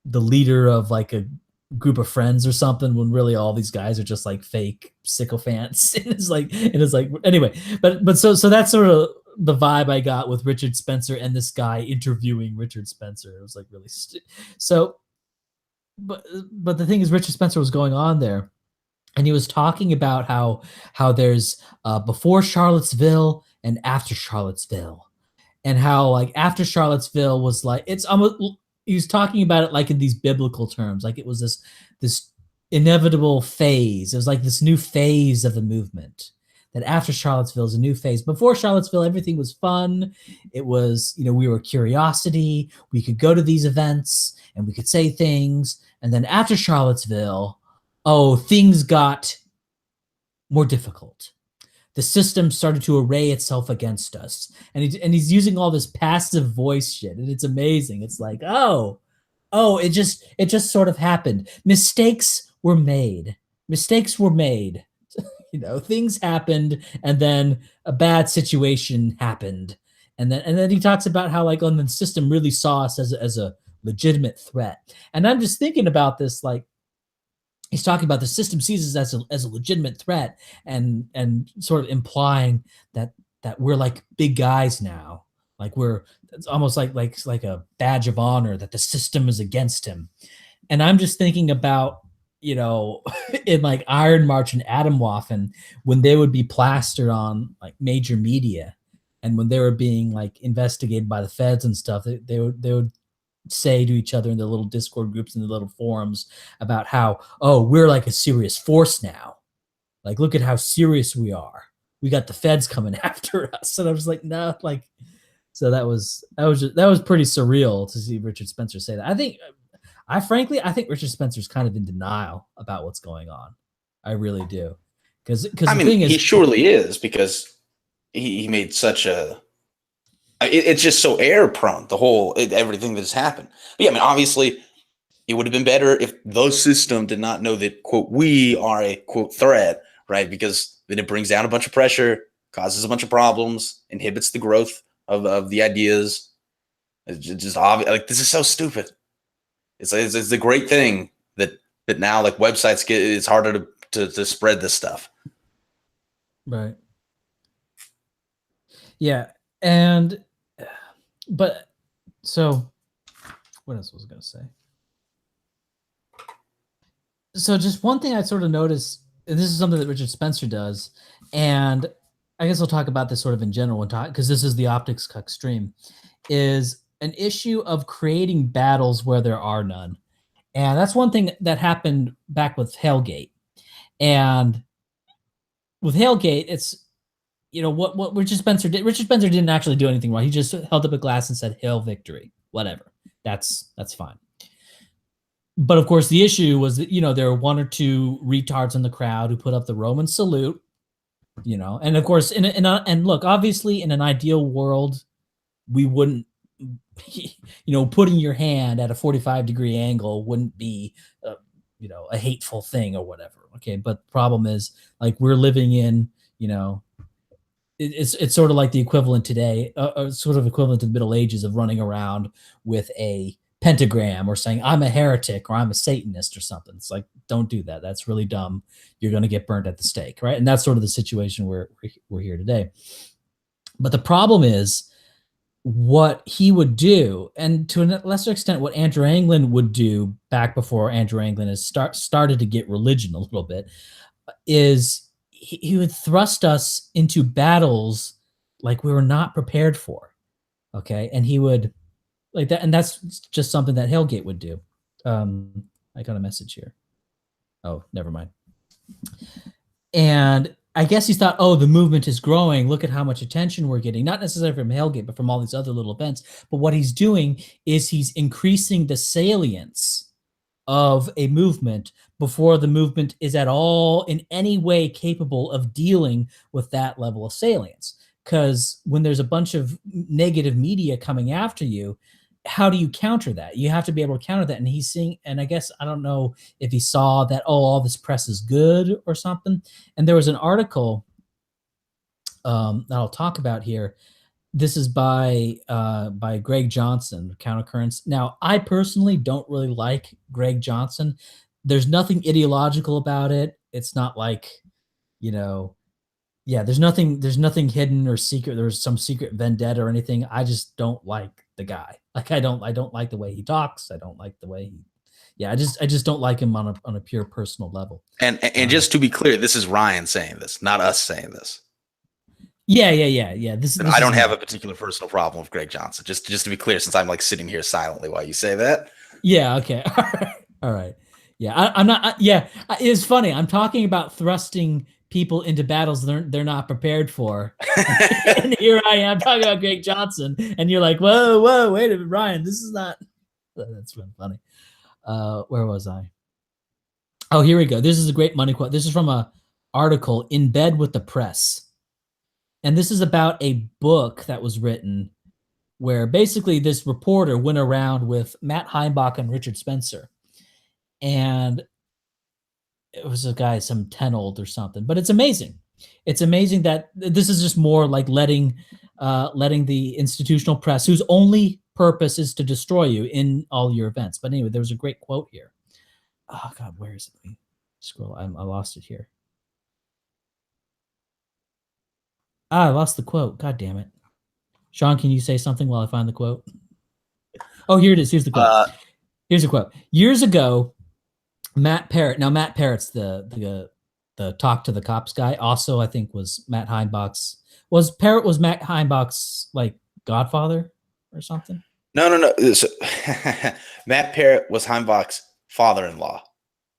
leader of like a group of friends or something, when really all these guys are just like fake sycophants. It's like anyway, but so that's sort of the vibe I got with Richard Spencer and this guy interviewing Richard Spencer. It was like really but the thing is, Richard Spencer was going on there and he was talking about how there's before Charlottesville and after Charlottesville, and how like after Charlottesville was like, it's almost, he was talking about it like in these biblical terms, like it was this inevitable phase. It was like this new phase of the movement, that after Charlottesville is a new phase. Before Charlottesville, everything was fun. It was, we were curiosity. We could go to these events and we could say things. And then after Charlottesville, things got more difficult. The system started to array itself against us. And he's using all this passive voice shit. And it's amazing. It's like, it just sort of happened. Mistakes were made. Things happened, and then a bad situation happened. And then he talks about how like the system really saw us as a legitimate threat. And I'm just thinking about this, like, he's talking about the system sees us as a legitimate threat, and sort of implying that we're like big guys now, like it's almost like a badge of honor that the system is against him. And I'm just thinking about, in like Iron March and Atomwaffen, when they would be plastered on like major media, and when they were being like investigated by the feds and stuff, they would say to each other in the little Discord groups and the little forums about how, oh, we're like a serious force now. Like, look at how serious we are. We got the feds coming after us. And I was like, no, like, so that was pretty surreal to see Richard Spencer say that. I think Richard Spencer's kind of in denial about what's going on. I really do. Because the thing is, he surely is, because he made such a, it's just so error prone, everything that's happened. But yeah, I mean, obviously it would have been better if the system did not know that, quote, we are a, quote, threat, right? Because then it brings down a bunch of pressure, causes a bunch of problems, inhibits the growth of the ideas. It's just obvious. Like, this is so stupid. It's the great thing that now, like, websites it's harder to spread this stuff. Right. Yeah. And, but so what else was I going to say? So just one thing I sort of noticed, and this is something that Richard Spencer does, and I guess I'll talk about this sort of in general, because this is the Optics Cuck stream, is an issue of creating battles where there are none. And that's one thing that happened back with Hellgate. And with Hellgate, it's, what Richard Spencer did. Richard Spencer didn't actually do anything wrong. He just held up a glass and said, "Hail victory," whatever. That's fine. But of course, the issue was that, there were one or two retards in the crowd who put up the Roman salute, and of course, and look, obviously, in an ideal world, we wouldn't, putting your hand at a 45-degree angle wouldn't be, a hateful thing or whatever. Okay. But the problem is, like, we're living in, it's sort of like the equivalent today, sort of equivalent to the Middle Ages, of running around with a pentagram or saying I'm a heretic or I'm a Satanist or something. It's like, don't do that. That's really dumb. You're going to get burnt at the stake, right? And that's sort of the situation we're here today. But the problem is what he would do, and to a lesser extent what Andrew Anglin would do back before Andrew Anglin has started to get religion a little bit, is he would thrust us into battles like we were not prepared for. Okay. And he would, like that, and that's just something that Hellgate would do. I got a message here. Oh, never mind. And I guess he thought, oh, the movement is growing. Look at how much attention we're getting. Not necessarily from Hellgate, but from all these other little events. But what he's doing is he's increasing the salience of a movement before the movement is at all in any way capable of dealing with that level of salience. Because when there's a bunch of negative media coming after you, how do you counter that? You have to be able to counter that. And he's seeing, and I guess, I don't know if he saw that, oh, all this press is good or something. And there was an article that I'll talk about here. This is by Greg Johnson, Countercurrents. Now, I personally don't really like Greg Johnson. There's nothing ideological about it. It's not like, there's nothing hidden or secret. There's some secret vendetta or anything. I just don't like the guy. Like, I don't like the way he talks. I don't like the way I just don't like him on a pure personal level. And just to be clear, this is Ryan saying this, not us saying this. Yeah. This I don't have a particular personal problem with Greg Johnson. Just to be clear, since I'm like sitting here silently while you say that. Yeah. Okay. All right. Yeah. I'm not. It's funny. I'm talking about thrusting people into battles they're not prepared for, and here I am talking about Greg Johnson, and you're like, whoa, wait a minute, Ryan. This is not. That's really funny. Where was I? Oh, here we go. This is a great money quote. This is from a article, In Bed with the Press. And this is about a book that was written where basically this reporter went around with Matt Heimbach and Richard Spencer. And it was a guy, some Tenold or something. But it's amazing. It's amazing that this is just more like letting the institutional press, whose only purpose is to destroy you in all your events. But anyway, there was a great quote here. Oh God, where is it? Let me scroll. I lost it here. I lost the quote. God damn it. Sean, can you say something while I find the quote? Oh, here it is. Here's the quote. Here's a quote. Years ago, Matt Parrott. Now, Matt Parrott's the talk to the cops guy. Also, I think was Matt Heinbach's. Was Matt Heinbach's like godfather or something? No. Matt Parrott was Heimbach's father-in-law.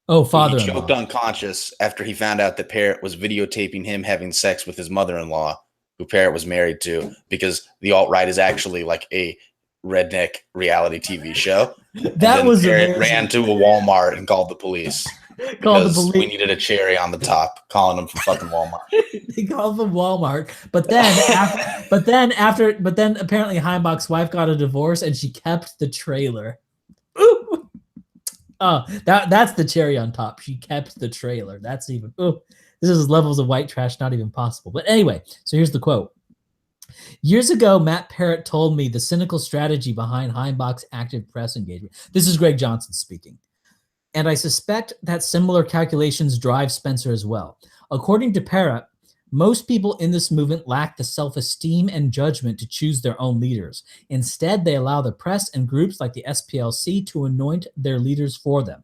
Oh, He father-in-law. choked unconscious after he found out that Parrott was videotaping him having sex with his mother-in-law, who Parrott was married to, because the alt-right is actually like a redneck reality TV show. That was Parrott amazing. ran to a Walmart and called the police. Because we needed a cherry on the top, calling them from fucking Walmart. They called them Walmart, but then apparently Heimbach's wife got a divorce and she kept the trailer. Ooh. Oh, that's the cherry on top. She kept the trailer. That's even. Oh, this is levels of white trash not even possible. But anyway, so here's the quote. Years ago, Matt Parrott told me the cynical strategy behind Heimbach's active press engagement. This is Greg Johnson speaking. And I suspect that similar calculations drive Spencer as well. According to Parrott, most people in this movement lack the self-esteem and judgment to choose their own leaders. Instead, they allow the press and groups like the SPLC to anoint their leaders for them.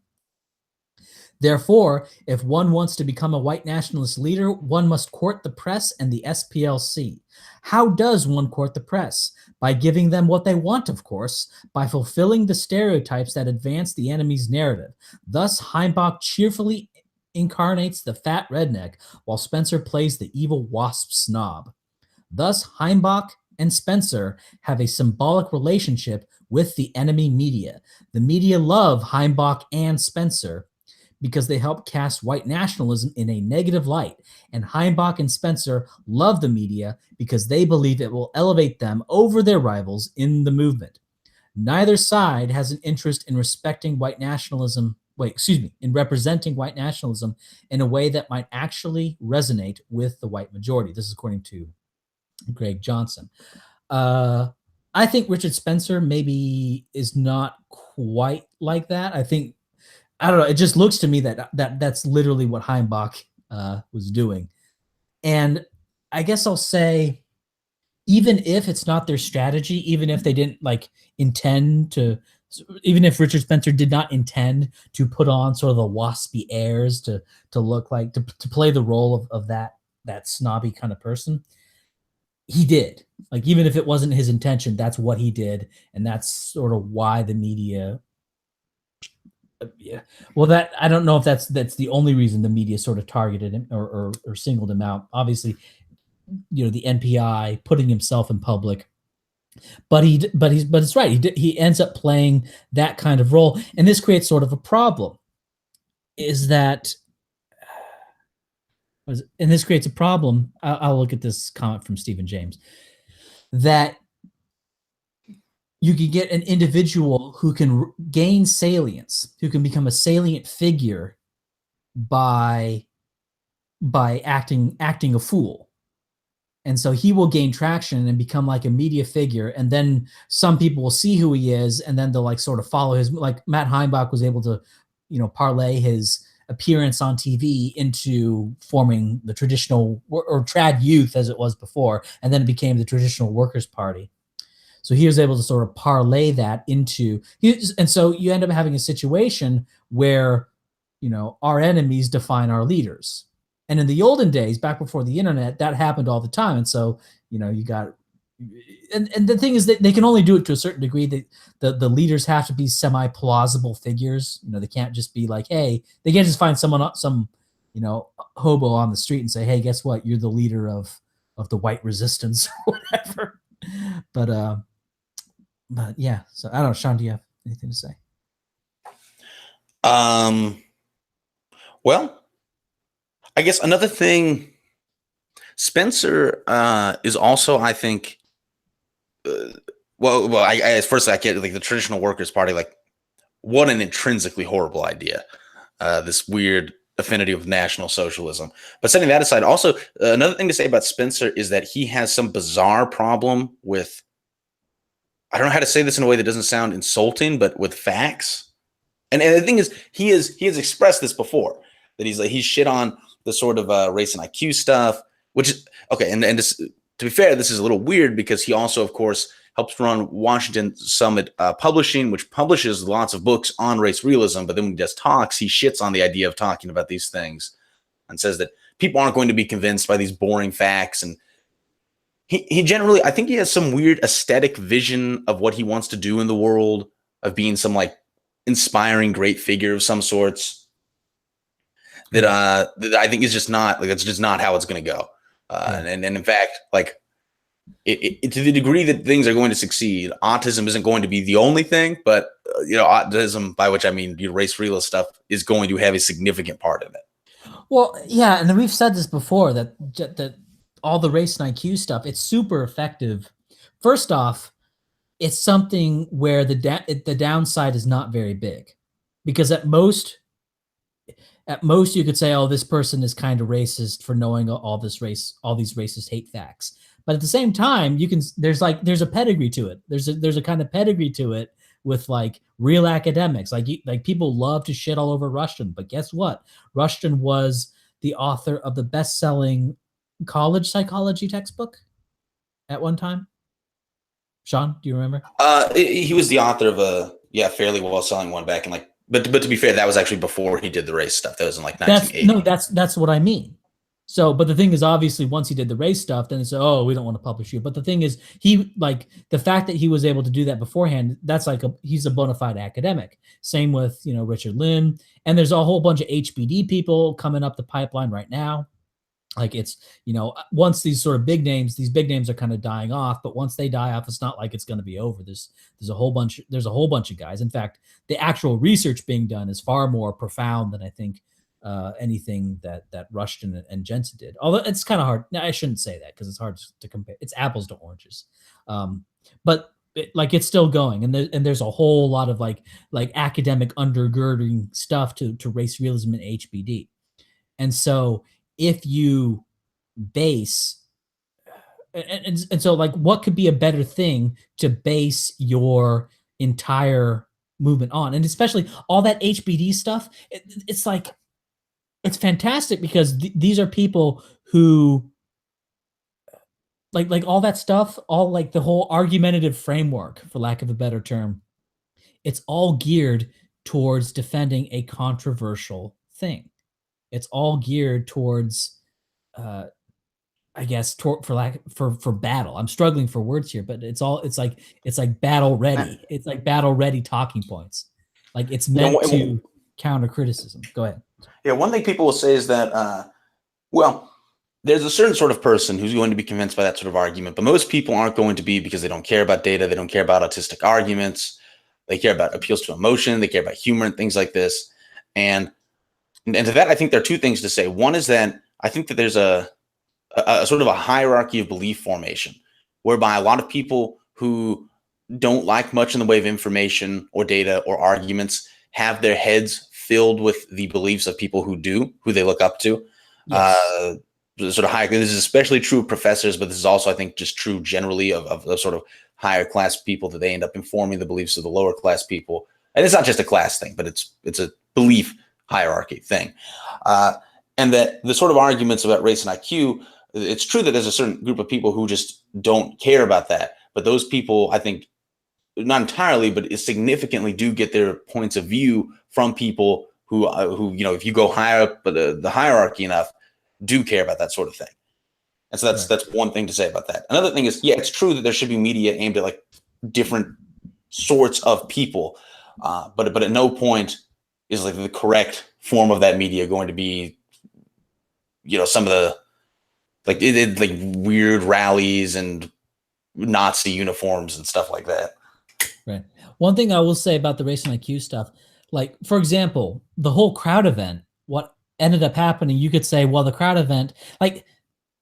Therefore, if one wants to become a white nationalist leader, one must court the press and the SPLC. How does one court the press? By giving them what they want, of course, by fulfilling the stereotypes that advance the enemy's narrative. Thus, Heimbach cheerfully incarnates the fat redneck, while Spencer plays the evil wasp snob. Thus, Heimbach and Spencer have a symbolic relationship with the enemy media. The media love Heimbach and Spencer because they help cast white nationalism in a negative light, and Heimbach and Spencer love the media because they believe it will elevate them over their rivals in the movement. Neither side has an interest in respecting white nationalism, in representing white nationalism in a way that might actually resonate with the white majority. This is according to Greg Johnson. I think Richard Spencer maybe is not quite like that. I don't know. It just looks to me that's literally what Heimbach was doing. And I guess I'll say, even if it's not their strategy, even if they didn't intend to, even if Richard Spencer did not intend to put on sort of the waspy airs to look like, to play the role of that snobby kind of person, he did. Like, even if it wasn't his intention, that's what he did. And that's sort of why the media. Yeah. Well, that I don't know if that's the only reason the media sort of targeted him or singled him out. Obviously, the NPI putting himself in public, but it's right. He ends up playing that kind of role, and this creates sort of a problem. And this creates a problem. I'll look at this comment from Stephen James, that you can get an individual who can gain salience, who can become a salient figure by acting a fool. And so he will gain traction and become like a media figure. And then some people will see who he is, and then they'll sort of follow his, like Matt Heimbach was able to, parlay his appearance on TV into forming the traditional or trad youth as it was before. And then it became the traditional Workers' Party. So he was able to sort of parlay that into, and so you end up having a situation where, our enemies define our leaders. And in the olden days, back before the internet, that happened all the time. And so, you got, and the thing is that they can only do it to a certain degree. The leaders have to be semi-plausible figures. They can't just be like, hey, they can't just find some hobo on the street and say, hey, guess what? You're the leader of the white resistance or whatever. But yeah, so I don't know, Sean, do you have anything to say? Well, I guess another thing, Spencer is also, I think, I first I get the traditional Workers' Party, what an intrinsically horrible idea. This weird affinity with National Socialism. But setting that aside, also another thing to say about Spencer is that he has some bizarre problem with I don't know how to say this in a way that doesn't sound insulting, but with facts. And the thing is, he has expressed this before, that he's shit on the sort of race and IQ stuff, which is okay. And this, to be fair, this is a little weird because he also, of course, helps run Washington Summit Publishing, which publishes lots of books on race realism. But then when he does talks, he shits on the idea of talking about these things and says that people aren't going to be convinced by these boring facts. And he generally, I think he has some weird aesthetic vision of what he wants to do in the world, of being some like inspiring great figure of some sorts that I think is just not like, it's just not how it's going to go. And in fact, like to the degree that things are going to succeed, autism isn't going to be the only thing, but autism, by which I mean race realist stuff, is going to have a significant part in it. Well, yeah, and then we've said this before that all the race and IQ stuff, it's super effective. First off, it's something where the downside is not very big, because at most you could say, oh, this person is kind of racist for knowing all these racist hate facts. But at the same time, there's a pedigree to it. There's a kind of pedigree to it with like real academics. Like people love to shit all over Rushton, but guess what? Rushton was the author of the best-selling college psychology textbook at one time. Sean, do you remember? He was the author of a fairly well-selling one back in like, but to be fair, that was actually before he did the race stuff. That was in like 1980. That's what I mean. So, but the thing is, obviously, once he did the race stuff, then it's, oh, we don't want to publish you. But the thing is, the fact that he was able to do that beforehand, that's like he's a bona fide academic. Same with, Richard Lynn. And there's a whole bunch of HBD people coming up the pipeline right now. Like it's, once these sort of big names are kind of dying off, but once they die off, it's not like it's going to be over. There's a whole bunch of guys. In fact, the actual research being done is far more profound than I think anything that Rushton and Jensen did. Although it's kind of hard. No, I shouldn't say that because it's hard to compare. It's apples to oranges. But it's still going, and there's a whole lot of like academic undergirding stuff to race realism and HBD. And so if you base and so like what could be a better thing to base your entire movement on, and especially all that HBD stuff, it's like it's fantastic because these are people who like all that stuff, all like the whole argumentative framework, for lack of a better term, it's all geared towards defending a controversial thing. It's all geared towards, I guess, for battle. I'm struggling for words here, but it's like battle ready. It's like battle ready talking points. Like it's meant to counter criticism. Go ahead. Yeah, one thing people will say is that, there's a certain sort of person who's going to be convinced by that sort of argument, but most people aren't going to be, because they don't care about data, they don't care about autistic arguments, they care about appeals to emotion, they care about humor and things like this. And to that, I think there are two things to say. One is that I think that there's a sort of a hierarchy of belief formation, whereby a lot of people who don't like much in the way of information or data or arguments have their heads filled with the beliefs of people who they look up to. Yes. Sort of high. This is especially true of professors, but this is also, I think, just true generally of the sort of higher class people, that they end up informing the beliefs of the lower class people. And it's not just a class thing, but it's a belief hierarchy thing. And that the sort of arguments about race and IQ, it's true that there's a certain group of people who just don't care about that. But those people, I think, not entirely, but significantly do get their points of view from people who if you go higher up the hierarchy enough, do care about that sort of thing. And so that's one thing to say about that. Another thing is, yeah, it's true that there should be media aimed at like different sorts of people, but at no point is like the correct form of that media going to be, some of the like weird rallies and Nazi uniforms and stuff like that. Right. One thing I will say about the race and IQ stuff, like for example, the whole crowd event, what ended up happening, you could say, well, the crowd event, like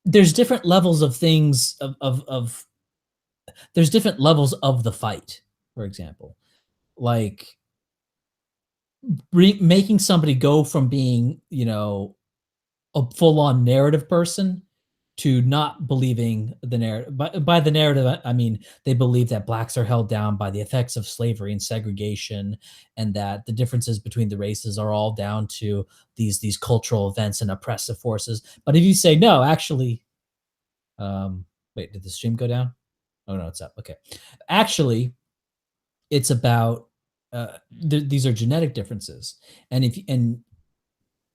there's different levels of things of there's different levels of the fight. For example, like making somebody go from being, a full-on narrative person to not believing the narrative. By the narrative, I mean they believe that blacks are held down by the effects of slavery and segregation, and that the differences between the races are all down to these cultural events and oppressive forces. But if you say no, actually, wait, did the stream go down? Oh no, it's up. Okay, actually, it's about these are genetic differences, and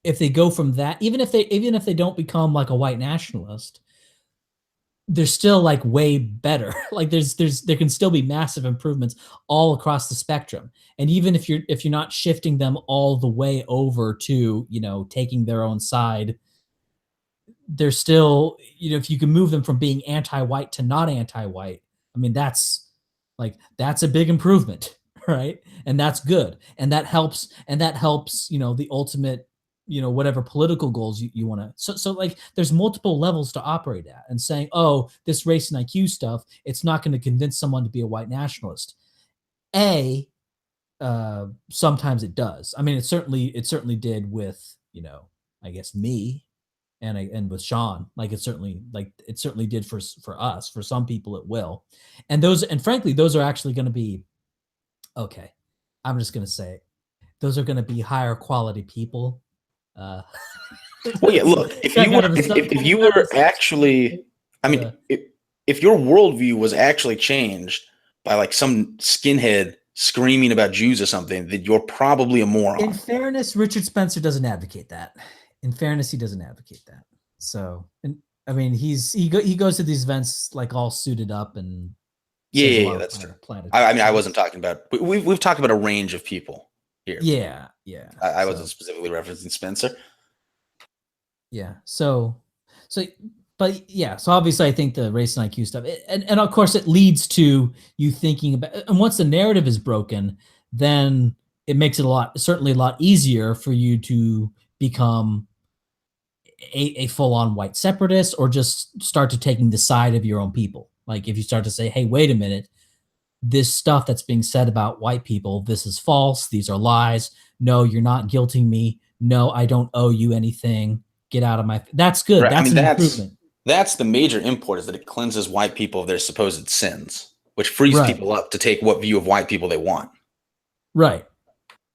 if they go from that, even if they don't become like a white nationalist, they're still like way better. Like there can still be massive improvements all across the spectrum. And even if you're not shifting them all the way over to, taking their own side, they're still, if you can move them from being anti-white to not anti-white, I mean that's a big improvement, right? And that's good. And that helps, the ultimate, whatever political goals you want to. So like there's multiple levels to operate at, and saying, oh, this race and IQ stuff, it's not going to convince someone to be a white nationalist. Sometimes it does. I mean, it certainly did with, I guess me, and with Sean, like it certainly did for us. For some people, it will, and frankly, those are actually going to be okay. I'm just going to say it. Those are going to be higher quality people. Uh, Well, yeah. Look, if you were actually, I mean, if your worldview was actually changed by like some skinhead screaming about Jews or something, then you're probably a moron. in fairness, Richard Spencer doesn't advocate that. In fairness, he doesn't advocate that. So, and I mean, he goes to these events like all suited up and Yeah, says a yeah, lot yeah, of that's true. I mean, I platitudes. wasn't talking about. We've talked about a range of people here. Yeah, yeah. I So wasn't specifically referencing Spencer. yeah, so but yeah, so obviously I think the race and IQ stuff, and of course it leads to you thinking about, and once the narrative is broken, then it makes it certainly a lot easier for you to become a full-on white separatist, or just start to taking the side of your own people. Like if you start to say, hey, wait a minute, this stuff that's being said about white people, this is false, these are lies, no, you're not guilting me, no, I don't owe you anything, get out of my, that's good, Right. I that's mean, an improvement. that's the major import, is that it cleanses white people of their supposed sins, which frees Right, people up to take what view of white people they want. right.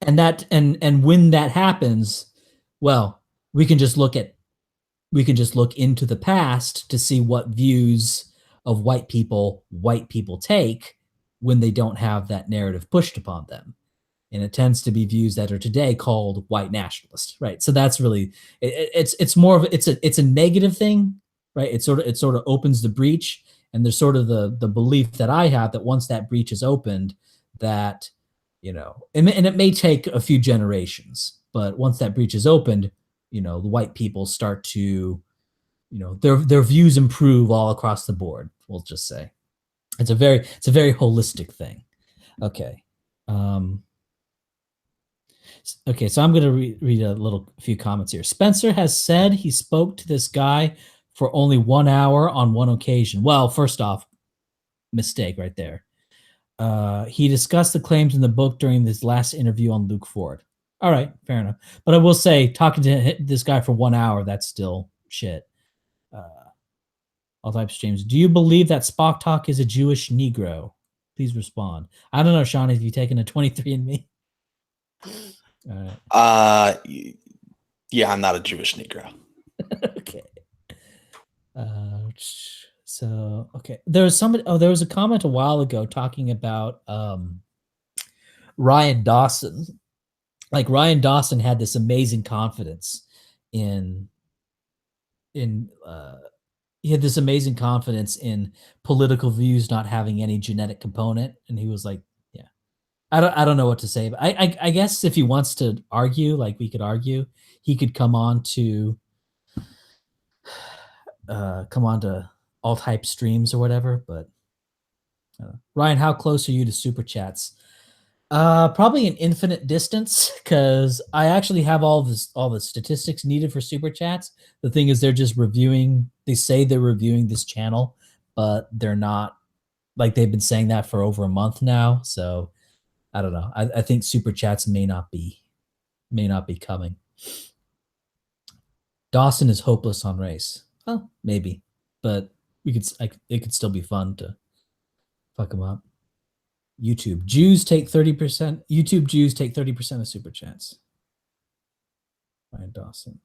And when that happens, well, we can just look at we can just look into the past to see what views of white people take when they don't have that narrative pushed upon them. And it tends to be views that are today called white nationalist, right? So that's really it's more of it's a negative thing, right? It sort of opens the breach, and there's sort of the belief that I have that once that breach is opened, that and it may take a few generations, but once that breach is opened, the white people start to, their views improve all across the board. We'll just say it's a very holistic thing. Okay. Um, Okay, so I'm going to read a few comments here. Spencer has said he spoke to this guy for only 1 hour on one occasion. Well, first off, mistake right there. He discussed the claims in the book during this last interview on Luke Ford. All right, fair enough. But I will say, talking to this guy for 1 hour, that's still shit. All types of streams. Do you believe that Spock Talk is a Jewish Negro? Please respond. I don't know, Sean, have you taken a 23andMe? All right. Yeah, I'm not a Jewish Negro. Okay. So okay, there was somebody. Oh, there was a comment a while ago talking about Ryan Dawson. Like Ryan Dawson had this amazing confidence in in he had this amazing confidence in political views not having any genetic component, and he was like, yeah, I don't know what to say, but I guess if he wants to argue, like we could argue, he could come on to all type streams or whatever. But Ryan, how close are you to super chats? Probably an infinite distance, because I actually have all the statistics needed for super chats. The thing is, they're just reviewing. They say they're reviewing this channel, but they're not. Like they've been saying that for over a month now. So I don't know. I think super chats may not be coming. Dawson is hopeless on race. Oh, maybe. but it could still be fun to fuck them up. YouTube Jews take 30%. YouTube Jews take 30% of super chats. Ryan Dawson.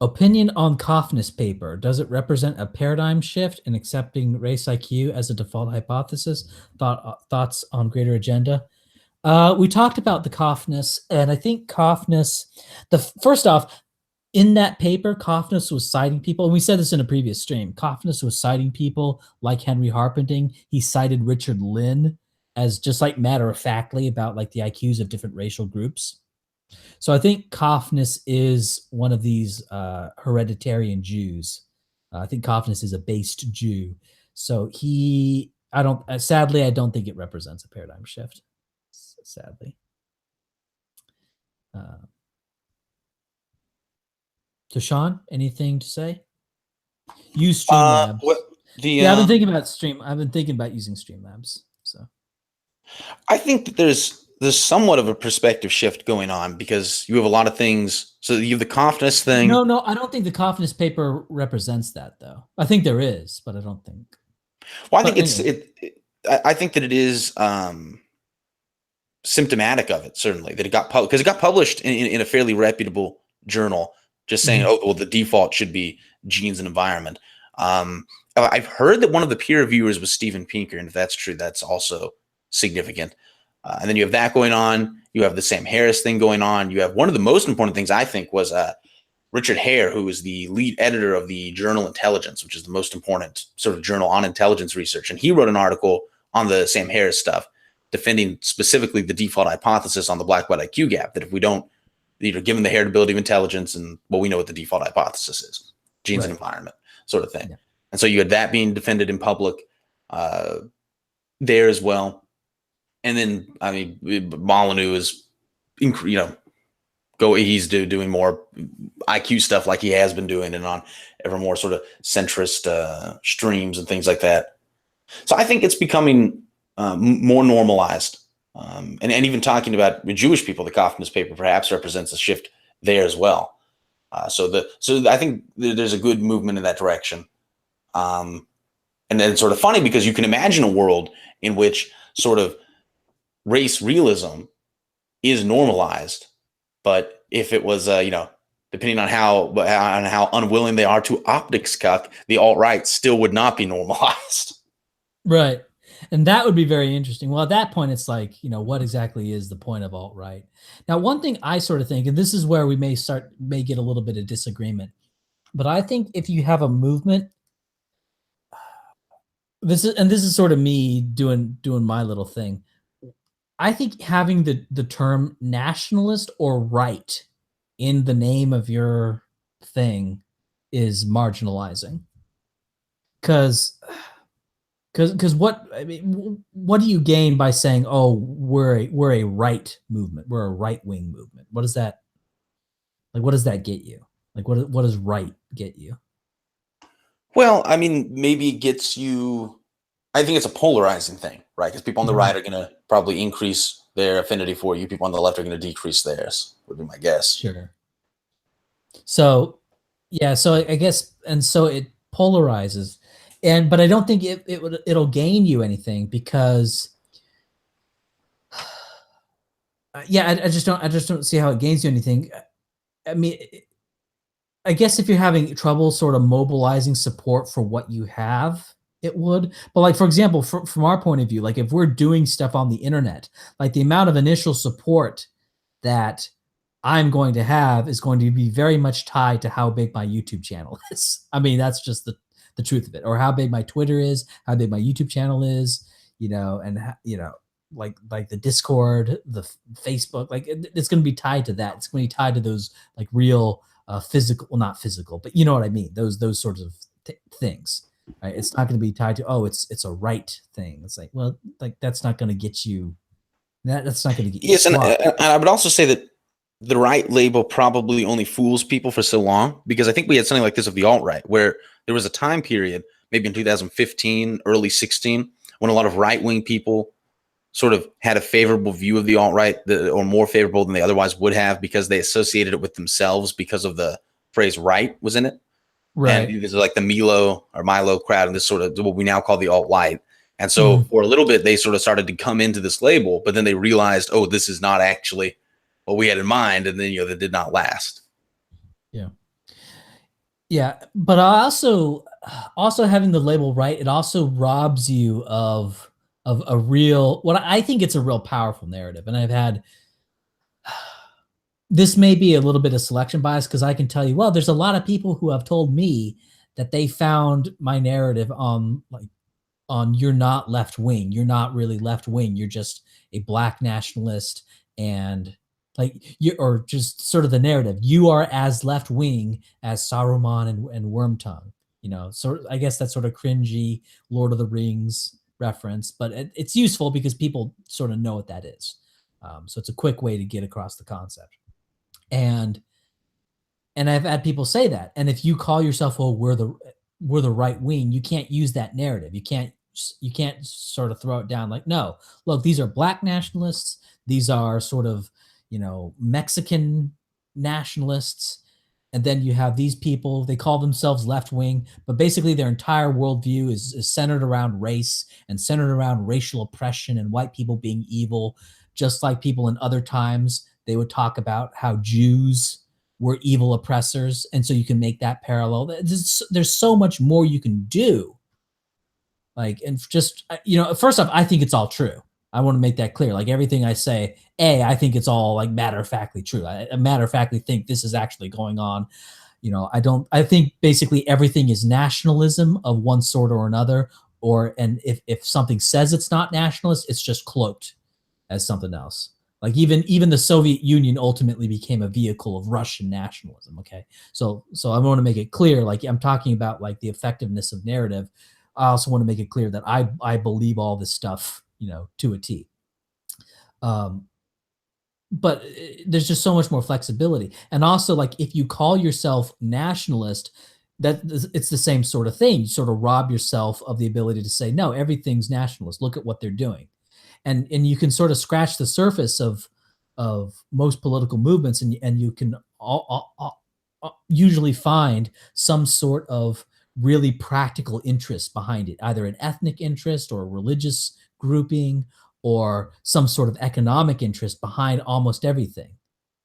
Opinion on Kaufman's paper. Does it represent a paradigm shift in accepting race IQ as a default hypothesis? Thoughts on greater agenda? We talked about the Kaufman's, and I think Kaufman's, first off, in that paper, Kaufman's was citing people, and we said this in a previous stream. Kaufman's was citing people like Henry Harpending. He cited Richard Lynn as just like matter-of-factly about like the IQs of different racial groups. So I think Kaufman's is one of these hereditarian Jews. I think Kaufman's is a based Jew. So sadly, I don't think it represents a paradigm shift. Sadly. So Sean, anything to say? Use Streamlabs. I've been thinking about using Streamlabs. So I think that there's somewhat of a perspective shift going on because you have a lot of things. So you have the Kaufman's thing. No, I don't think the Kaufman's paper represents that, though. I think there is, but I don't think. Well, I think I think that it is symptomatic of it, certainly, that it got published because it got published in a fairly reputable journal, just saying, oh, well, the default should be genes and environment. I've heard that one of the peer reviewers was Steven Pinker, and if that's true, that's also significant. And then you have that going on. You have the Sam Harris thing going on. You have one of the most important things, I think, was Richard Hare, who is the lead editor of the journal Intelligence, which is the most important sort of journal on intelligence research. And he wrote an article on the Sam Harris stuff, defending specifically the default hypothesis on the black-white IQ gap, that if we don't, given the heritability of intelligence, and well, we know what the default hypothesis is, genes and environment sort of thing. Yeah. And so you had that being defended in public there as well. And then, I mean, Molyneux is, he's doing more IQ stuff like he has been doing, and on ever more sort of centrist streams and things like that. So I think it's becoming more normalized. And even talking about Jewish people, the Kaufman's paper perhaps represents a shift there as well. So I think there's a good movement in that direction. And then it's sort of funny because you can imagine a world in which sort of race realism is normalized, but if it was, depending on how unwilling they are to optics cuck, the alt-right still would not be normalized. Right. And that would be very interesting. Well, at that point, it's like, what exactly is the point of alt-right? Now, one thing I sort of think, and this is where we may get a little bit of disagreement, but I think if you have a movement, this is sort of me doing my little thing. I think having the term nationalist or right in the name of your thing is marginalizing. Because what do you gain by saying, oh, we're a right movement, we're a right wing movement? What does that get you? Like what does right get you? Well, I mean, maybe it gets you. I think it's a polarizing thing, right? Because people on the right are going to probably increase their affinity for you. People on the left are going to decrease theirs, would be my guess. Sure. So, yeah. So I guess, and so it polarizes, but I don't think it'll gain you anything because, I just don't see how it gains you anything. I mean, I guess if you're having trouble sort of mobilizing support for what you have, it would. But like, for example, from our point of view, like if we're doing stuff on the internet, like the amount of initial support that I'm going to have is going to be very much tied to how big my YouTube channel is. I mean, that's just the truth of it, or how big my Twitter is, how big my YouTube channel is, and like the Discord, the Facebook, like it's going to be tied to that. It's going to be tied to those like real physical, well, not physical, but you know what I mean? Those sorts of things. Right? It's not going to be tied to, oh, it's a right thing. It's like, well, like that's not going to get you. That's not going to get you. Yes, and I would also say that the right label probably only fools people for so long, because I think we had something like this of the alt-right, where there was a time period, maybe in 2015, early 16, when a lot of right-wing people sort of had a favorable view of the alt-right, or more favorable than they otherwise would have, because they associated it with themselves because of the phrase right was in it. Right. And this is like the Milo crowd, and this sort of what we now call the alt-right. And so Mhm. for a little bit, they sort of started to come into this label, but then they realized, oh, this is not actually what we had in mind, and then that did not last. Yeah. Yeah, but also having the label right, it also robs you of a real what I think it's a real powerful narrative. And I've had this may be a little bit of selection bias because I can tell you, well, there's a lot of people who have told me that they found my narrative on you're not left wing. You're not really left wing. You're just a black nationalist and you or just sort of the narrative. You are as left wing as Saruman and Wormtongue. So I guess that's sort of cringy Lord of the Rings reference, but it's useful because people sort of know what that is. So it's a quick way to get across the concept. And I've had people say that. And if you call yourself, "Oh, we're the right wing," you can't use that narrative. You can't sort of throw it down like, "No, look, these are black nationalists. These are sort of, Mexican nationalists." And then you have these people, they call themselves left wing, but basically their entire worldview is centered around race and centered around racial oppression and white people being evil, just like people in other times, they would talk about how Jews were evil oppressors. And so you can make that parallel. There's so much more you can do. Like, and just, first off, I think it's all true. I want to make that clear. Like everything I say, I think it's all like matter of factly true. I matter of factly think this is actually going on. I think basically everything is nationalism of one sort or another. And if something says it's not nationalist, it's just cloaked as something else. Like even the Soviet Union ultimately became a vehicle of Russian nationalism. Okay, so I want to make it clear. Like I'm talking about like the effectiveness of narrative. I also want to make it clear that I believe all this stuff, to a T. Um, but there's just so much more flexibility, and also like if you call yourself nationalist, that it's the same sort of thing. You sort of rob yourself of the ability to say no. Everything's nationalist. Look at what they're doing, and you can sort of scratch the surface of most political movements, and you can usually find some sort of really practical interest behind it, either an ethnic interest or a religious grouping or some sort of economic interest behind almost everything,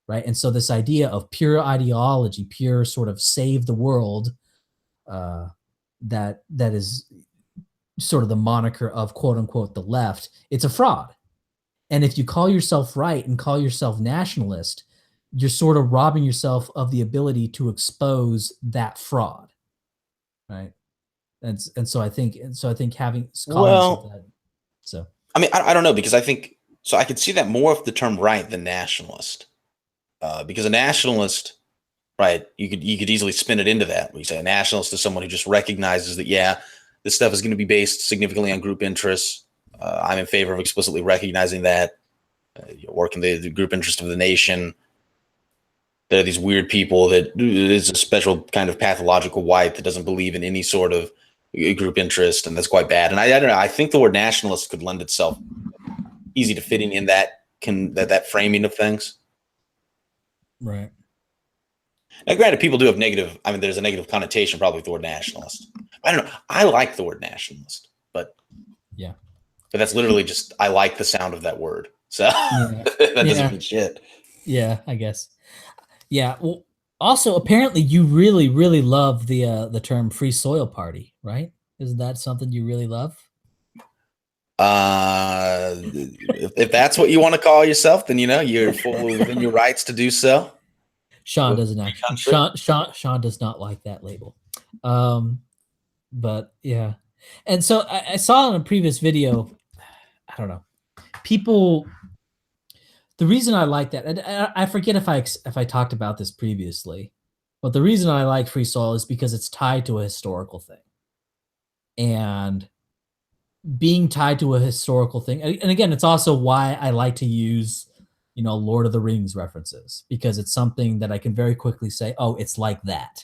right? And so this idea of pure ideology, pure sort of save the world, uh, that is sort of the moniker of quote unquote the left, it's a fraud. And if you call yourself right and call yourself nationalist, you're sort of robbing yourself of the ability to expose that fraud, right? And so I think having calling yourself Well, that. So I mean, I don't know, because I think so. I could see that more of the term right than nationalist, because a nationalist, right? You could easily spin it into that. We say a nationalist is someone who just recognizes that, yeah, this stuff is going to be based significantly on group interests. I'm in favor of explicitly recognizing that, working the group interest of the nation. There are these weird people that is a special kind of pathological white that doesn't believe in any sort of group interest, and that's quite bad. And I don't know. I think the word nationalist could lend itself easy to fitting in that framing of things. right. Now, granted, people do have negative. I mean, there's a negative connotation probably with the word nationalist. I don't know. I like the word nationalist, but Yeah. that's literally just I like the sound of that word. So Yeah. that doesn't Yeah. mean shit. Yeah, I guess. Yeah. Well, also apparently you really, really love the term free soil party, right? Isn't that something you really love? If that's what you want to call yourself, then you're fully within your rights to do so. Sean With doesn't free actually. country. Sean does not like that label. Um, but yeah, and so I saw in a previous video. I don't know. People. The reason I like that, and I forget if I talked about this previously, but the reason I like free soil is because it's tied to a historical thing, and being tied to a historical thing, and again, it's also why I like to use, Lord of the Rings references because it's something that I can very quickly say, oh, it's like that,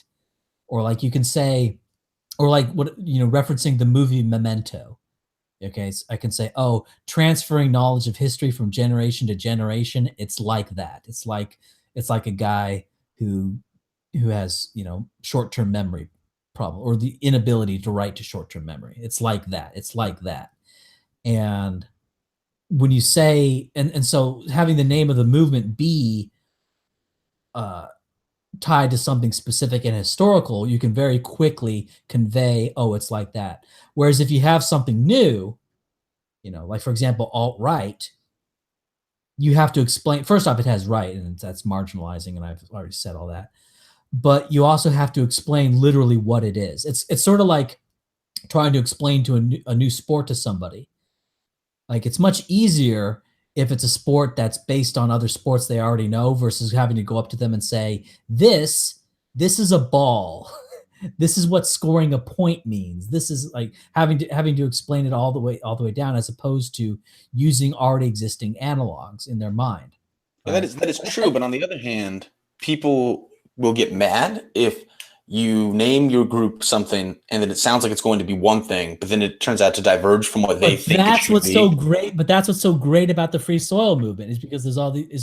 or like you can say, or like what referencing the movie Memento. Okay, so I can say, oh, transferring knowledge of history from generation to generation, it's like that. It's like a guy who has short-term memory. problem, or the inability to write to short-term memory. It's like that. And when you say, and so having the name of the movement be tied to something specific and historical, you can very quickly convey, oh, it's like that. Whereas if you have something new, like for example, alt-right, you have to explain. First off, it has right, and that's marginalizing, and I've already said all that. But you also have to explain literally what it is. It's sort of like trying to explain to a new sport to somebody. Like, it's much easier if it's a sport that's based on other sports they already know versus having to go up to them and say, this is a ball. This is what scoring a point means. This is like having to explain it all the way down, as opposed to using already existing analogs in their mind. Yeah, that is true. But on the other hand, people will get mad if you name your group something and then it sounds like it's going to be one thing, but then it turns out to diverge from what they think it should be. So great. But that's what's so great about the free soil movement, is because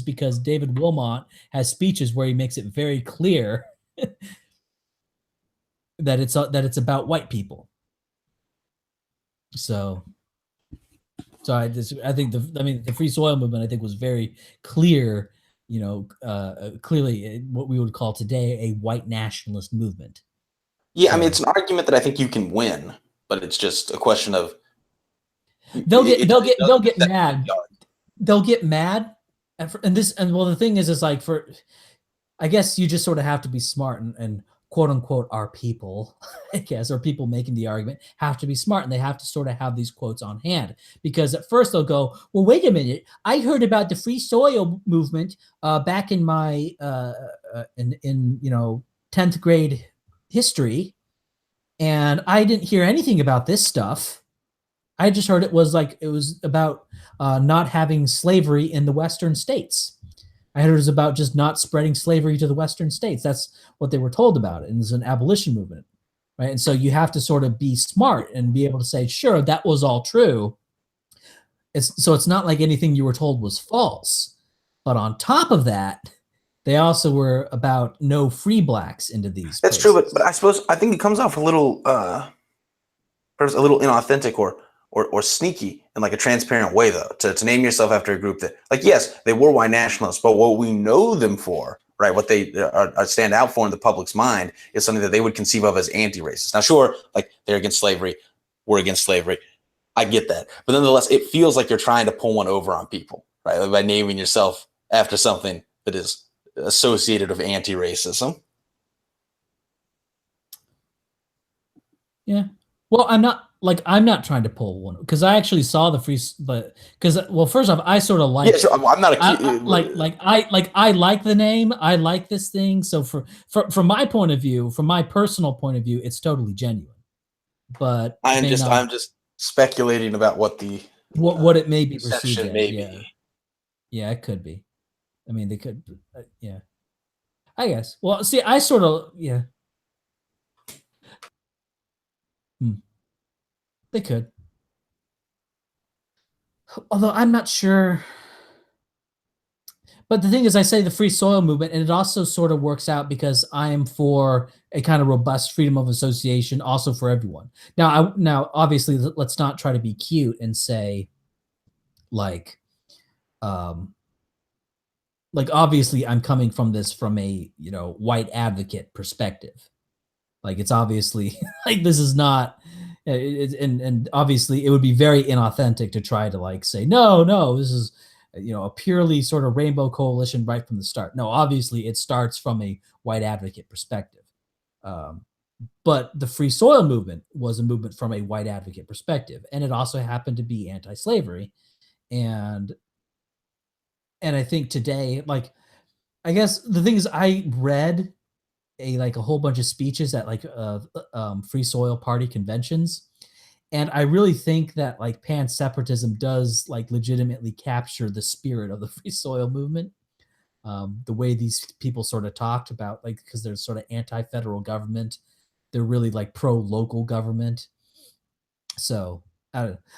because David Wilmot has speeches where he makes it very clear that it's about white people. So I think the free soil movement, I think, was very clear, clearly what we would call today a white nationalist movement. Yeah, I mean, it's an argument that I think you can win, but it's just a question of they'll get mad. They'll get mad, and the thing is like, I guess you just sort of have to be smart and quote unquote our people, I guess, or people making the argument have to be smart, and they have to sort of have these quotes on hand, because at first they'll go, well, wait a minute, I heard about the free soil movement back in my in 10th grade history, and I didn't hear anything about this stuff. I just heard it was about not having slavery in the Western states. I heard it was about just not spreading slavery to the Western states. That's what they were told about it. And it's an abolition movement, right? And so you have to sort of be smart and be able to say, sure, that was all true. It's not like anything you were told was false. But on top of that, they also were about no free blacks into these That's places. true, but I think it comes off a little perhaps a little inauthentic or sneaky in like a transparent way, though, to name yourself after a group that, like, yes, they were white nationalists, but what we know them for, right, what they stand out for in the public's mind is something that they would conceive of as anti-racist. Now, sure, like, they're against slavery, we're against slavery. I get that. But nonetheless, it feels like you're trying to pull one over on people, right, like by naming yourself after something that is associated with anti-racism. Yeah. Well, I'm not trying to pull one, because I actually saw the free, but because, well, first off, I sort of like. Yeah, sure, I'm not a I like the name. I like this thing. So from my point of view, from my personal point of view, it's totally genuine. But I'm just speculating about what the what it may be perceived as. Maybe. Yeah, it could be. I mean, they could. Yeah, I guess. Well, see, I sort of They could. Although I'm not sure. But the thing is, I say the free soil movement, and it also sort of works out because I am for a kind of robust freedom of association, also for everyone. Now, obviously, let's not try to be cute and say, like obviously, I'm coming from this from a white advocate perspective. Like, it's obviously like, this is not. And obviously it would be very inauthentic to try to like say, no, this is a purely sort of rainbow coalition right from the start. No, obviously it starts from a white advocate perspective. But the free soil movement was a movement from a white advocate perspective, and it also happened to be anti-slavery. And I think today, like, I guess the thing is, I read a whole bunch of speeches at Free Soil Party conventions, and I really think that like pan-separatism does like legitimately capture the spirit of the Free Soil movement. The way these people sort of talked about, like, because they're sort of anti-federal government, they're really like pro-local government. So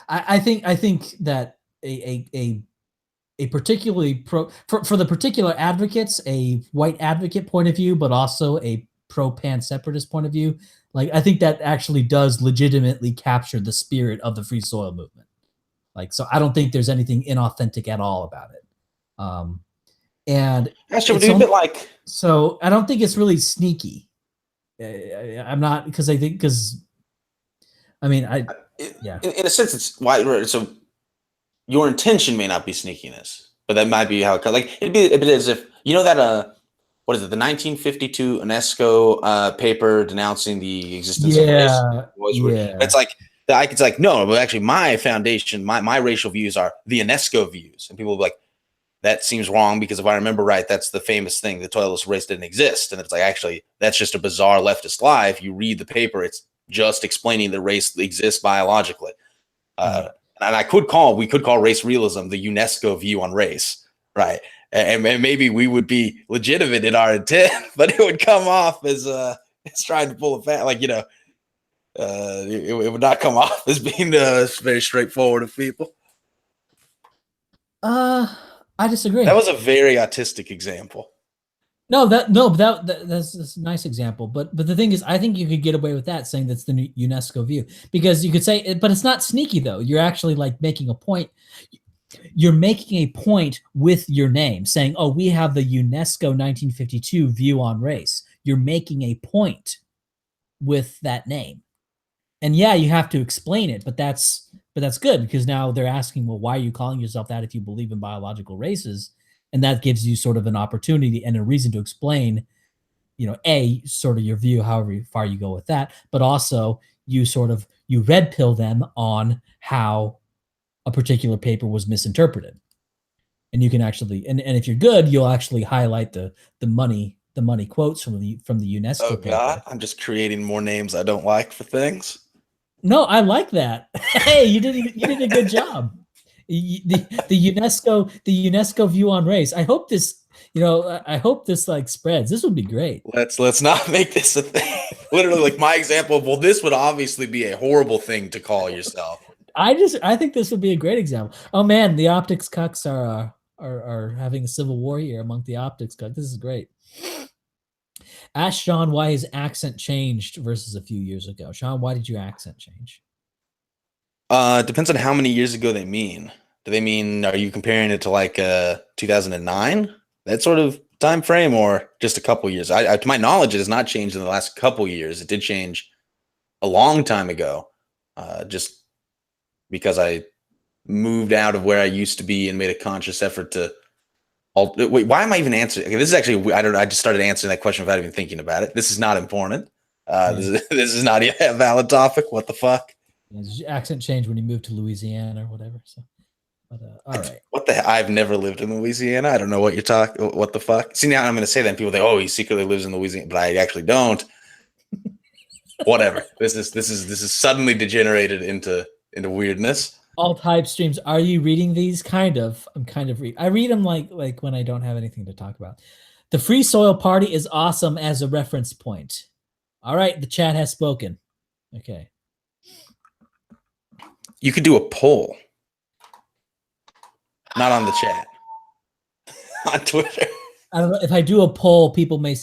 I think that a particularly for the particular advocates, a white advocate point of view, but also a pro pan separatist point of view, Like, I think that actually does legitimately capture the spirit of the free soil movement. Like, so I don't think there's anything inauthentic at all about it. And That's true. it's A bit like, so I don't think it's really sneaky. I'm not, because I think, because I mean, yeah, in a sense, it's why. So your intention may not be sneakiness, but that might be how it comes. Like it'd be a bit as if you know that what is it? The 1952 UNESCO paper denouncing the existence of race. yeah. It's like it's like no, but actually my foundation, my racial views are the UNESCO views, and people will be like, that seems wrong because if I remember right, that's the famous thing: the toiletless race didn't exist, and it's like actually that's just a bizarre leftist lie. If you read the paper, it's just explaining that race exists biologically. And we could call race realism the UNESCO view on race, right? And maybe we would be legitimate in our intent, but it would come off as it's trying to pull a fat, like it would not come off as being very straightforward of people. I disagree. That was a very autistic example. That's a nice example. But the thing is, I think you could get away with that, saying that's the UNESCO view, because you could say, but it's not sneaky though. You're actually like making a point. You're making a point with your name, saying, "Oh, we have the UNESCO 1952 view on race." You're making a point with that name, and yeah, you have to explain it. But that's good, because now they're asking, well, why are you calling yourself that if you believe in biological races? And that gives you sort of an opportunity and a reason to explain, sort of your view, however far you go with that, but also you red pill them on how a particular paper was misinterpreted. And you can actually, and if you're good, you'll actually highlight the money quotes from the UNESCO paper. God, I'm just creating more names I don't like for things. No, I like that. Hey, you did a good job. The UNESCO view on race. I hope this like spreads. This would be great. Let's not make this a thing. Literally, like my example of, well, this would obviously be a horrible thing to call yourself. I think this would be a great example. Oh man, the optics cucks are having a civil war here among the optics cucks. This is great. Ask Sean why his accent changed versus a few years ago. Sean, why did your accent change? Depends on how many years ago they mean. Do they mean, are you comparing it to like 2009? That sort of time frame, or just a couple years? To my knowledge, it has not changed in the last couple years. It did change a long time ago, just because I moved out of where I used to be and made a conscious effort to. Wait, why am I even answering? Okay, this is actually, I don't know. I just started answering that question without even thinking about it. This is not important. This is not a valid topic. What the fuck? His accent changed when he moved to Louisiana or whatever. So, but all right. What the hell? I've never lived in Louisiana. I don't know what you're talking. What the fuck? See, now I'm going to say that, and people think, oh, he secretly lives in Louisiana, but I actually don't. Whatever. This is suddenly degenerated into weirdness. All type streams. Are you reading these? Kind of. I'm kind of I read them like when I don't have anything to talk about. The Free Soil Party is awesome as a reference point. All right, the chat has spoken. Okay. You could do a poll. Not on the chat. On Twitter. I don't know if I do a poll, people may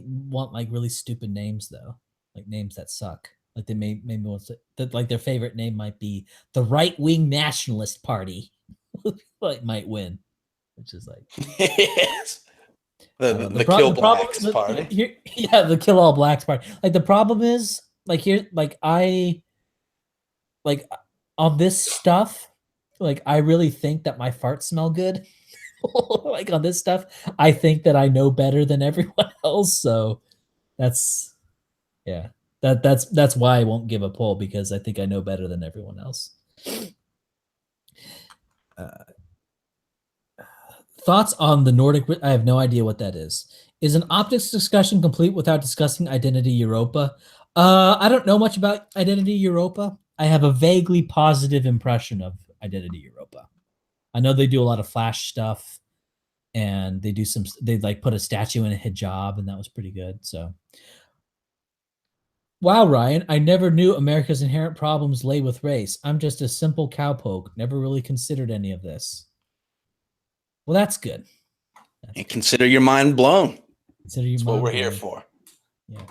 want like really stupid names though, like names that suck. Like they may want that, like their favorite name might be the Right Wing Nationalist Party. Like might win, which is like yes. The Kill Blacks Party. Yeah, the Kill All Blacks Party. Like the problem is like here, like I like on this stuff, like I really think that my farts smell good. Like on this stuff, I think that I know better than everyone else. So that's that's why I won't give a poll, because I think I know better than everyone else. Thoughts on the Nordic? I have no idea what that is. Is an optics discussion complete without discussing Identity Europa? I don't know much about Identity Europa. I have a vaguely positive impression of Identity Europa. I know they do a lot of Flash stuff, and they like put a statue in a hijab, and that was pretty good. So, wow, Ryan, I never knew America's inherent problems lay with race. I'm just a simple cowpoke. Never really considered any of this. Well, that's good. And consider your mind blown. Consider your That's mind what we're blown. here for. Yeah.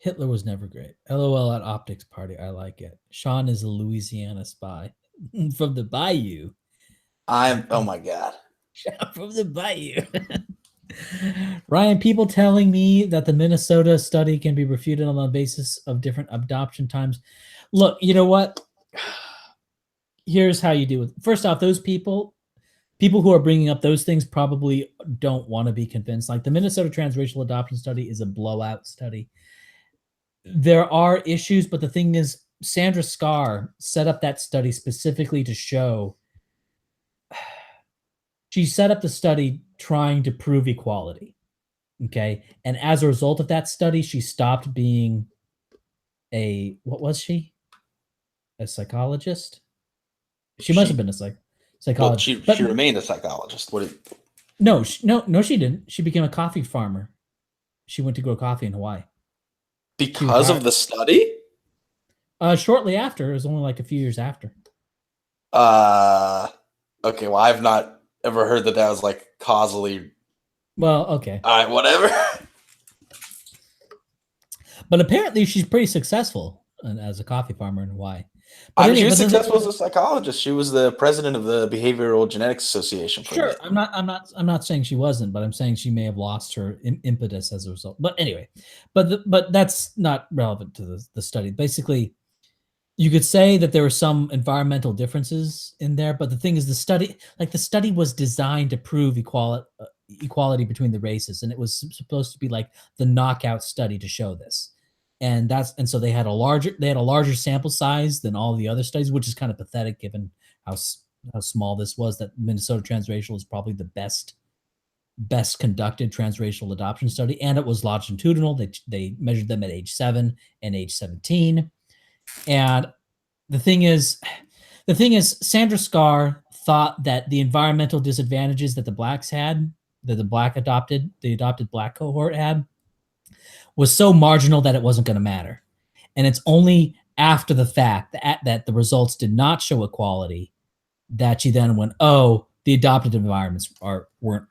Hitler was never great. LOL at optics party. I like it. Sean is a Louisiana spy from the bayou. Oh my God. Sean from the bayou. Ryan, people telling me that the Minnesota study can be refuted on the basis of different adoption times. Look, you know what? Here's how you do it. First off, those people who are bringing up those things probably don't want to be convinced. Like the Minnesota transracial adoption study is a blowout study. There are issues, but the thing is, Sandra Scar set up that study specifically to show. She set up the study trying to prove equality. Okay. And as a result of that study, she stopped being what was she? A psychologist? She must have been a psychologist. Well, she remained a psychologist. No, she didn't. She became a coffee farmer. She went to grow coffee in Hawaii. Because of the study? Shortly after. It was only like a few years after. Okay, well, I've not ever heard that was like causally. Well, okay. All right, whatever. But apparently she's pretty successful as a coffee farmer in Hawaii. But she was successful as a psychologist. She was the president of the Behavioral Genetics Association. Sure, I'm not saying she wasn't, but I'm saying she may have lost her impetus as a result. But anyway, but that's not relevant to the study. Basically, you could say that there were some environmental differences in there, but the thing is, the study was designed to prove equality between the races, and it was supposed to be like the knockout study to show this. And so they had a larger sample size than all the other studies, which is kind of pathetic given how small this was. That Minnesota transracial is probably the best conducted transracial adoption study, and it was longitudinal. They measured them at age 7 and age 17. And the thing is, Sandra Scar thought that the environmental disadvantages that the blacks had, that the adopted black cohort had, was so marginal that it wasn't going to matter. And it's only after the fact that the results did not show equality that she then went, oh, the adopted environments weren't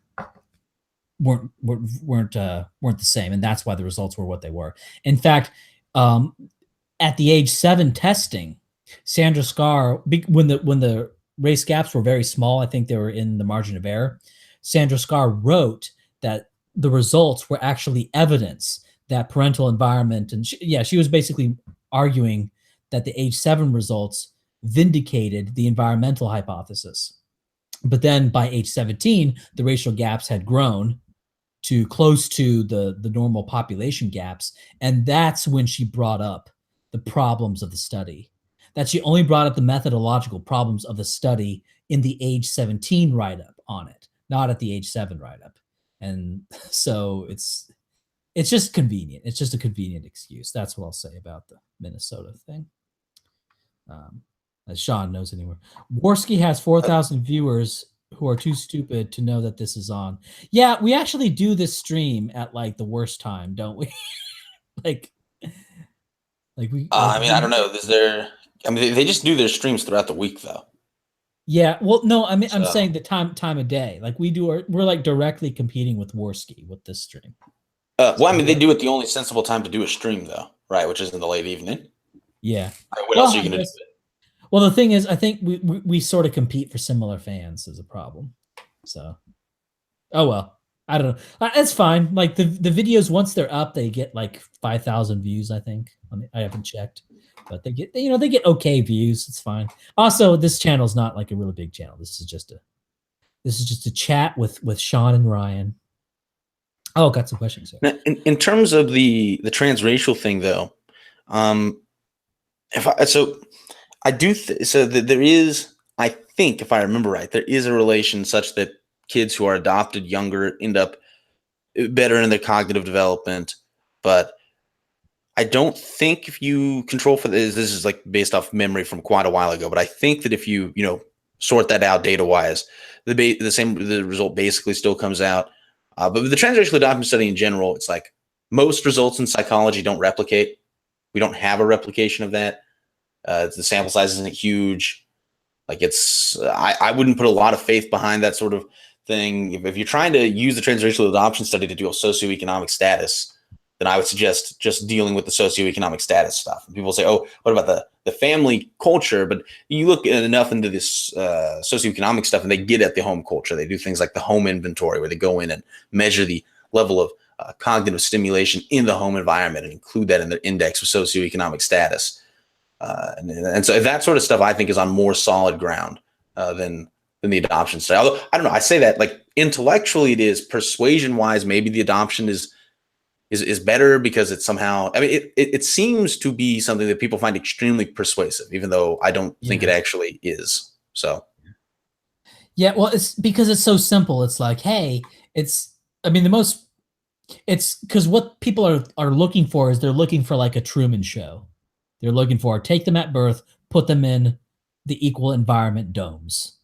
the same, and that's why the results were what they were. In fact, at the age 7 testing, Sandra Scar, when the race gaps were very small, I think they were in the margin of error, Sandra Scar wrote that the results were actually evidence that parental environment, and she was basically arguing that the age 7 results vindicated the environmental hypothesis. But then by age 17, the racial gaps had grown to close to the normal population gaps, and that's when she brought up the problems of the study. That she only brought up the methodological problems of the study in the age 17 write-up on it, not at the age 7 write-up. And so it's just convenient. It's just a convenient excuse. That's what I'll say about the Minnesota thing. As Sean knows anywhere. Worski has 4,000 viewers who are too stupid to know that this is on. Yeah, we actually do this stream at like the worst time, don't we? like we. I mean, I don't know. They just do their streams throughout the week, though. Yeah, well, no, I mean, I'm saying the time of day. Like we're like directly competing with Worski with this stream. Well, I mean, they do it the only sensible time to do a stream, though, right? Which is in the late evening. Yeah. Right, what else are you going to do? Well, the thing is, I think we sort of compete for similar fans is a problem. So, oh well, I don't know. It's fine. Like the videos, once they're up, they get like 5,000 views. I think. I haven't checked, but they get okay views. It's fine. Also, this channel's not like a really big channel. This is just a chat with Sean and Ryan. Oh, got some questions here. Now, in terms of the transracial thing, though, there is, I think, if I remember right, there is a relation such that kids who are adopted younger end up better in their cognitive development, but I don't think if you control for this is like based off memory from quite a while ago, but I think that if you sort that out data wise, the result basically still comes out. But with the transracial adoption study in general, it's like most results in psychology don't replicate. We don't have a replication of that. The sample size isn't huge. Like I wouldn't put a lot of faith behind that sort of thing. If you're trying to use the transracial adoption study to do a socioeconomic status, then I would suggest just dealing with the socioeconomic status stuff. And people say, oh, what about the family culture? But you look enough into this socioeconomic stuff, and they get at the home culture. They do things like the home inventory, where they go in and measure the level of cognitive stimulation in the home environment and include that in their index of socioeconomic status. And so that sort of stuff, I think, is on more solid ground than the adoption study. Although I don't know, I say that like intellectually it is, persuasion wise, maybe the adoption is better because it's somehow, I mean, it seems to be something that people find extremely persuasive, even though I don't think it actually is. So yeah, well, it's because it's so simple. It's like, hey, I mean, it's because what people are looking for is they're looking for like a Truman Show. They're looking for, take them at birth, put them in the equal environment domes,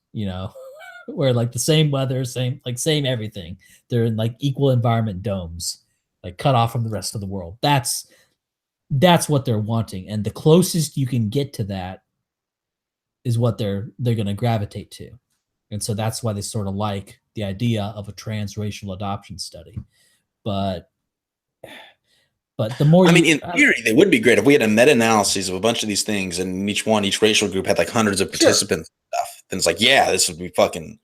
where like the same weather, same everything. They're in like equal environment domes, like cut off from the rest of the world. That's what they're wanting. And the closest you can get to that is what they're going to gravitate to. And so that's why they sort of like the idea of a transracial adoption study. But the more in theory, they would be great if we had a meta-analysis of a bunch of these things, and each racial group had like hundreds of participants and stuff. Then it's like, yeah, this would be fucking.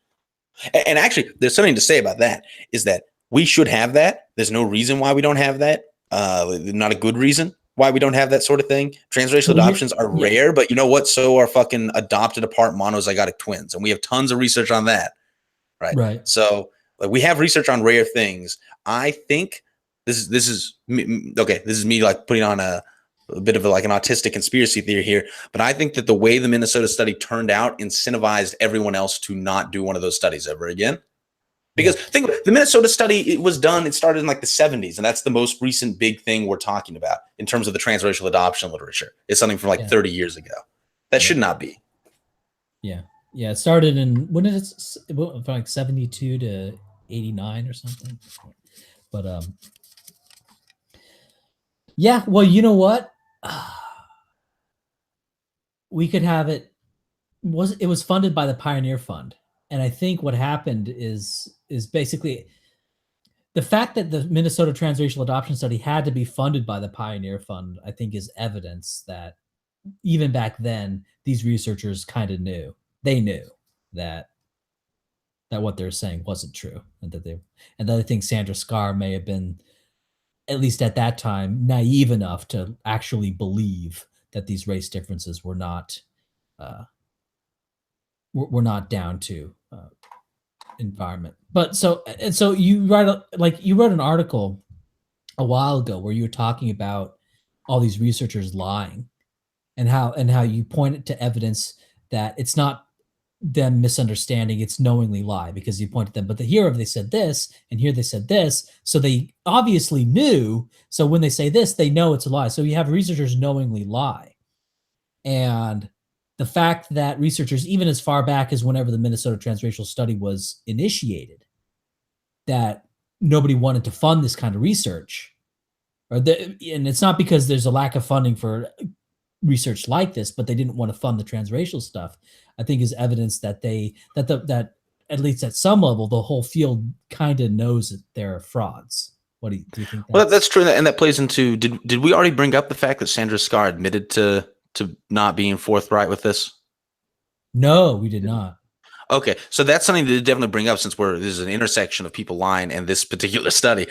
And actually, there's something to say about that, is that we should have that. There's no reason why we don't have that. Not a good reason why we don't have that sort of thing. Transracial adoptions are rare, but you know what? So are fucking adopted apart monozygotic twins. And we have tons of research on that. Right. So like, we have research on rare things. I think this is okay. This is me like putting on a bit of like an autistic conspiracy theory here, but I think that the way the Minnesota study turned out incentivized everyone else to not do one of those studies ever again. Because think about it, the Minnesota study, it started in like the 70s, and that's the most recent big thing we're talking about in terms of the transracial adoption literature. It's something from like 30 years ago. That should not be. Yeah. Yeah. It started in, when did it, from like 72 to 89 or something? But, yeah, well, you know what? We could have it. It was funded by the Pioneer Fund, and I think what happened is basically the fact that the Minnesota Transracial Adoption Study had to be funded by the Pioneer Fund. I think is evidence that even back then, these researchers kind of knew. They knew that what they're saying wasn't true, and that I think Sandra Scar may have been, at least at that time, naive enough to actually believe that these race differences were not down to environment. But so you wrote an article a while ago where you were talking about all these researchers lying, and how you pointed to evidence that it's not them misunderstanding, it's knowingly lie, because you pointed them, but here they said this, and here they said this, so they obviously knew. So when they say this, they know it's a lie. So you have researchers knowingly lie. And the fact that researchers, even as far back as whenever the Minnesota Transracial Study was initiated, that nobody wanted to fund this kind of research, and it's not because there's a lack of funding for research like this, but they didn't want to fund the transracial stuff, I think is evidence that that at least at some level, the whole field kind of knows that they're frauds. What do you think? Well, that's true, and that plays into, did we already bring up the fact that Sandra Scar admitted to not being forthright with this? No, we did not. Okay, so that's something to definitely bring up, since there's an intersection of people lying and this particular study,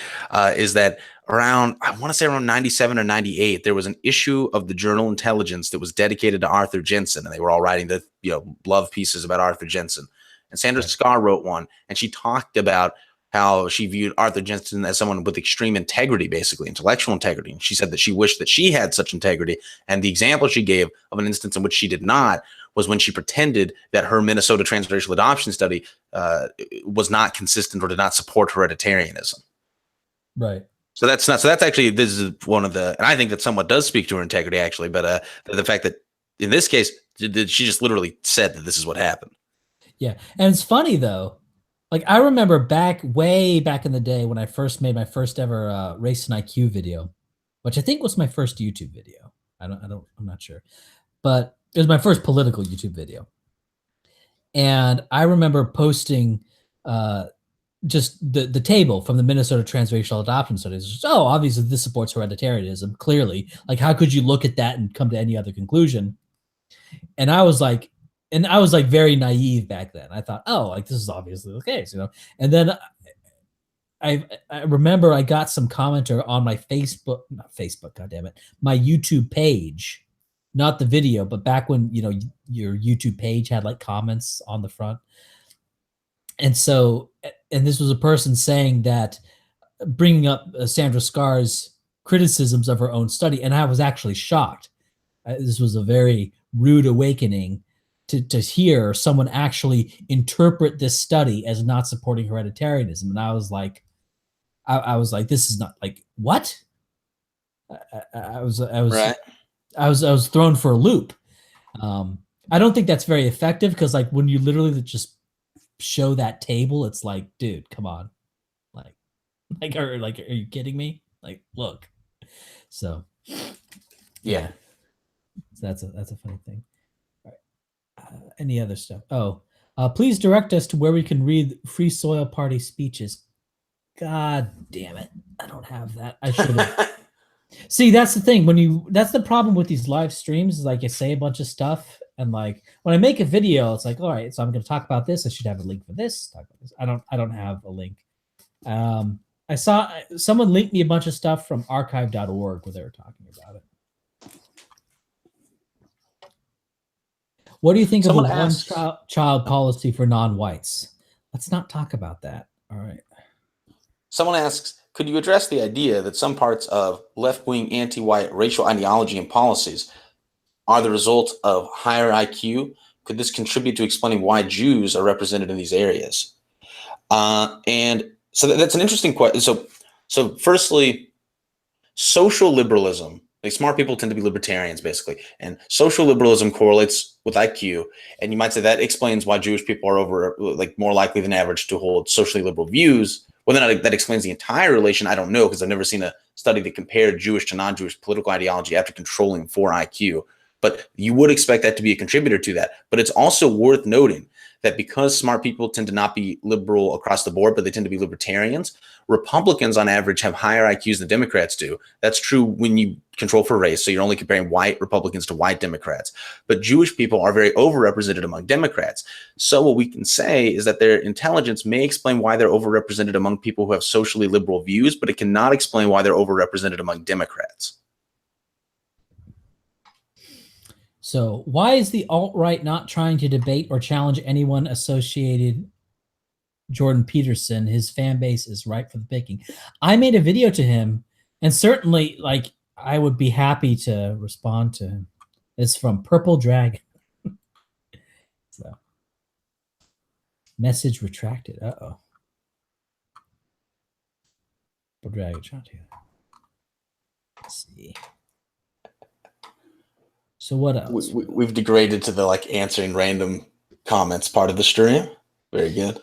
is that around 97 or 98, there was an issue of the journal Intelligence that was dedicated to Arthur Jensen, and they were all writing the love pieces about Arthur Jensen. And Sandra Scar wrote one, and she talked about how she viewed Arthur Jensen as someone with extreme integrity, basically intellectual integrity. And she said that she wished that she had such integrity. And the example she gave of an instance in which she did not was when she pretended that her Minnesota Transracial Adoption Study was not consistent or did not support hereditarianism. Right. So that's actually, this is one of the, and I think that somewhat does speak to her integrity, actually. But the fact that in this case, she just literally said that this is what happened. Yeah. And it's funny though. Like, I remember way back in the day when I first made my first ever race and IQ video, which I think was my first YouTube video. I'm not sure, but it was my first political YouTube video. And I remember posting just the table from the Minnesota Transracial Adoption Studies. Just, oh, obviously this supports hereditarianism. Clearly, like how could you look at that and come to any other conclusion? And I was like very naive back then. I thought, oh, like this is obviously the case, you know. And then I remember I got some commenter on my not Facebook, goddamn it, my YouTube page, not the video, but back when you know your YouTube page had like comments on the front. And so, and this was a person saying that, bringing up Sandra Scar's criticisms of her own study, and I was actually shocked. This was a very rude awakening to hear someone actually interpret this study as not supporting hereditarianism, and I was like, this is not like what? I was Right. I was thrown for a loop. I don't think that's very effective because like when you literally just show that table, it's like, dude, come on, are you kidding me? Like, look. So, Yeah. so that's a funny thing. All right. Any other stuff? Oh, please direct us to where we can read Free Soil Party speeches. God damn it. I don't have that. I should have. See, that's the thing. That's the problem with these live streams is like you say a bunch of stuff and like when I make a video, it's like, all right, so I'm going to talk about this. I should have a link for this. Talk about this. I don't have a link. I saw someone linked me a bunch of stuff from archive.org where they were talking about it. What do you think of a one-child policy for non-whites? Let's not talk about that. All right. Someone asks, could you address the idea that some parts of left-wing anti-white racial ideology and policies are the result of higher IQ? Could this contribute to explaining why Jews are represented in these areas? And so that's an interesting question. So firstly, social liberalism, like smart people tend to be libertarians basically, and social liberalism correlates with IQ. And you might say that explains why Jewish people are more likely than average to hold socially liberal views. Whether or not that explains the entire relation, I don't know, because I've never seen a study that compared Jewish to non-Jewish political ideology after controlling for IQ. But you would expect that to be a contributor to that. But it's also worth noting that because smart people tend to not be liberal across the board, but they tend to be libertarians, Republicans on average have higher IQs than Democrats do. That's true when you control for race. So you're only comparing white Republicans to white Democrats. But Jewish people are very overrepresented among Democrats. So what we can say is that their intelligence may explain why they're overrepresented among people who have socially liberal views, but it cannot explain why they're overrepresented among Democrats. So why is the alt-right not trying to debate or challenge anyone associated Jordan Peterson? His fan base is ripe for the picking. I made a video to him, and certainly, like, I would be happy to respond to him. It's from Purple Dragon. So, message retracted. Uh-oh. Purple Dragon. Let's see. So what else? We've degraded to the like answering random comments part of the stream. Very good.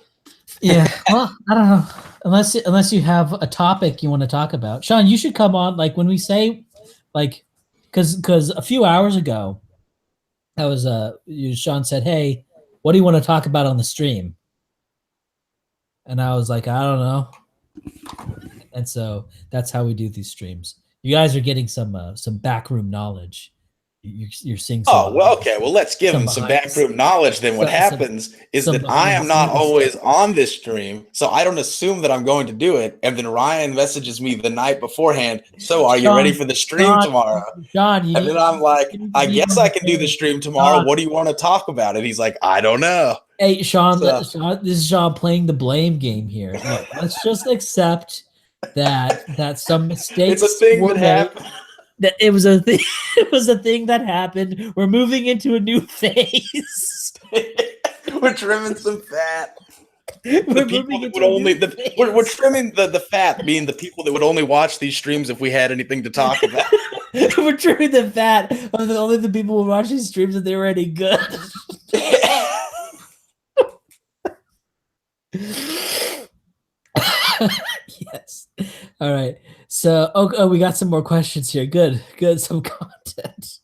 Yeah, well, I don't know. Unless you have a topic you want to talk about, Sean, you should come on. Like when we say, like, because a few hours ago, that was Sean said, "Hey, what do you want to talk about on the stream?" And I was like, I don't know. And so that's how we do these streams. You guys are getting some backroom knowledge. You're seeing some. Oh, well, okay. Well, let's give him some backroom knowledge. Then what happens is that I am not always on this stream, so I don't assume that I'm going to do it. And then Ryan messages me the night beforehand. So, are you ready for the stream tomorrow? John, and then I'm like, I guess I can do the stream tomorrow. What do you want to talk about? And he's like, I don't know. Hey, Sean, this is Sean playing the blame game here. Look, let's just accept that some mistakes. It's a thing that happened. That it was a thing. It was a thing that happened. We're moving into a new phase. We're trimming some fat. We're trimming the fat, being the people that would only watch these streams if we had anything to talk about. We're trimming the fat of only the people who watch these streams if they were any good. Yes. All right. So, we got some more questions here. Good. Some content.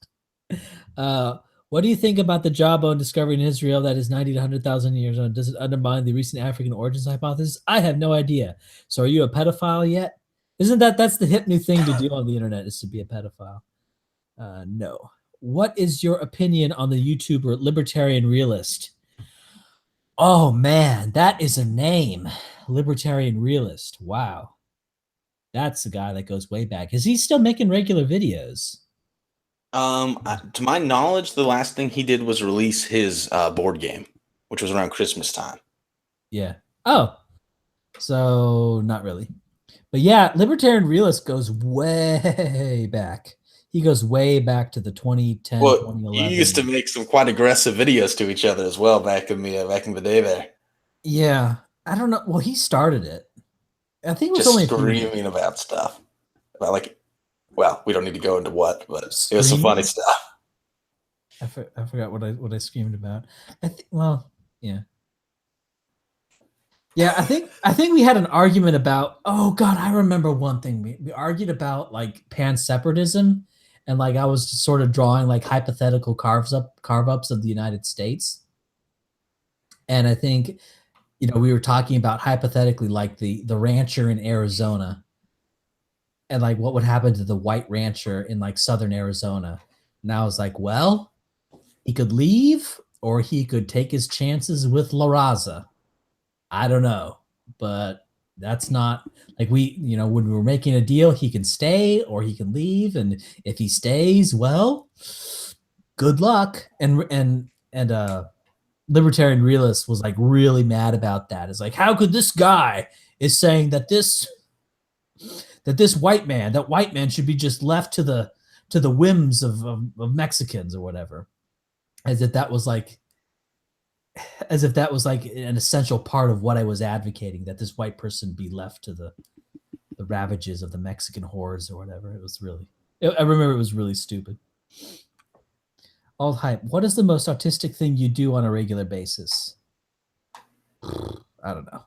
What do you think about the jawbone discovery in Israel that is 90 to 100,000 years old? Does it undermine the recent African origins hypothesis? I have no idea. So are you a pedophile yet? Isn't that's the hip new thing to do on the internet is to be a pedophile? No. What is your opinion on the YouTuber Libertarian Realist? Oh man, that is a name. Libertarian Realist. Wow. That's the guy that goes way back. Is he still making regular videos? To my knowledge, the last thing he did was release his board game, which was around Christmas time. Yeah. Oh, so not really. But yeah, Libertarian Realist goes way back. He goes way back to the 2010, Well, 2011. you used to make some quite aggressive videos to each other as well back in the day there. Yeah. I don't know. Well, he started it. I think it was Just only screaming about stuff. About like, well, we don't need to go into what, but it was some Screaming? funny stuff. I forgot what I screamed about. Well, yeah. Yeah, I think we had an argument about, oh God, I remember one thing. We argued about like pan-separatism, and like I was sort of drawing like hypothetical carve-ups of the United States. And I think, you know, we were talking about hypothetically like the rancher in Arizona and like what would happen to the white rancher in like southern Arizona. And I was like, well, he could leave or he could take his chances with La Raza. I don't know, but that's not like we, you know, when we're making a deal, he can stay or he can leave. And if he stays, well, good luck. And Libertarian Realist was like really mad about that. It's like, how could this guy is saying that this white man should be just left to the whims of Mexicans or whatever, as if that was like an essential part of what I was advocating, that this white person be left to the ravages of the Mexican hordes or whatever. It was really, I remember it was really stupid. Alt hype. What is the most autistic thing you do on a regular basis? I don't know.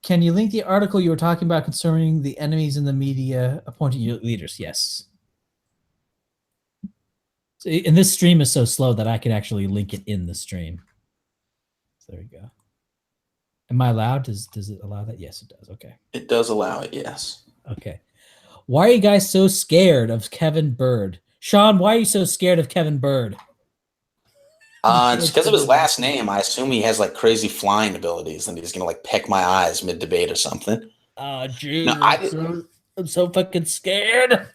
Can you link the article you were talking about concerning the enemies in the media appointing leaders? Yes. And this stream is so slow that I can actually link it in the stream. So there you go. Am I allowed? Does it allow that? Yes, it does. Okay. It does allow it, yes. Okay. Why are you guys so scared of Kevin Bird? Sean, why are you so scared of Kevin Bird? It's because of his last name. I assume he has like crazy flying abilities and he's gonna like peck my eyes mid-debate or something. Oh, Jesus. No, I'm so fucking scared.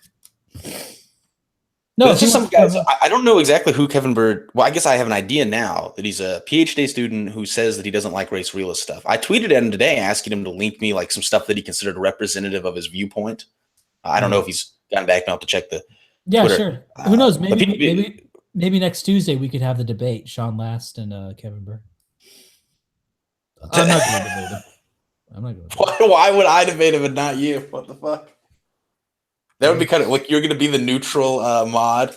No, it's just some guys. I don't know exactly who Kevin Bird. Well, I guess I have an idea now that he's a PhD student who says that he doesn't like race realist stuff. I tweeted at him today asking him to link me like some stuff that he considered representative of his viewpoint. I don't know if he's gotten back now to check the. Yeah, Twitter. Sure. Who knows? Maybe next Tuesday we could have the debate, Sean Last and Kevin Bird. I'm not going to debate him. I'm not going to. Why would I debate him and not you? What the fuck? That would be kind of like you're going to be the neutral mod.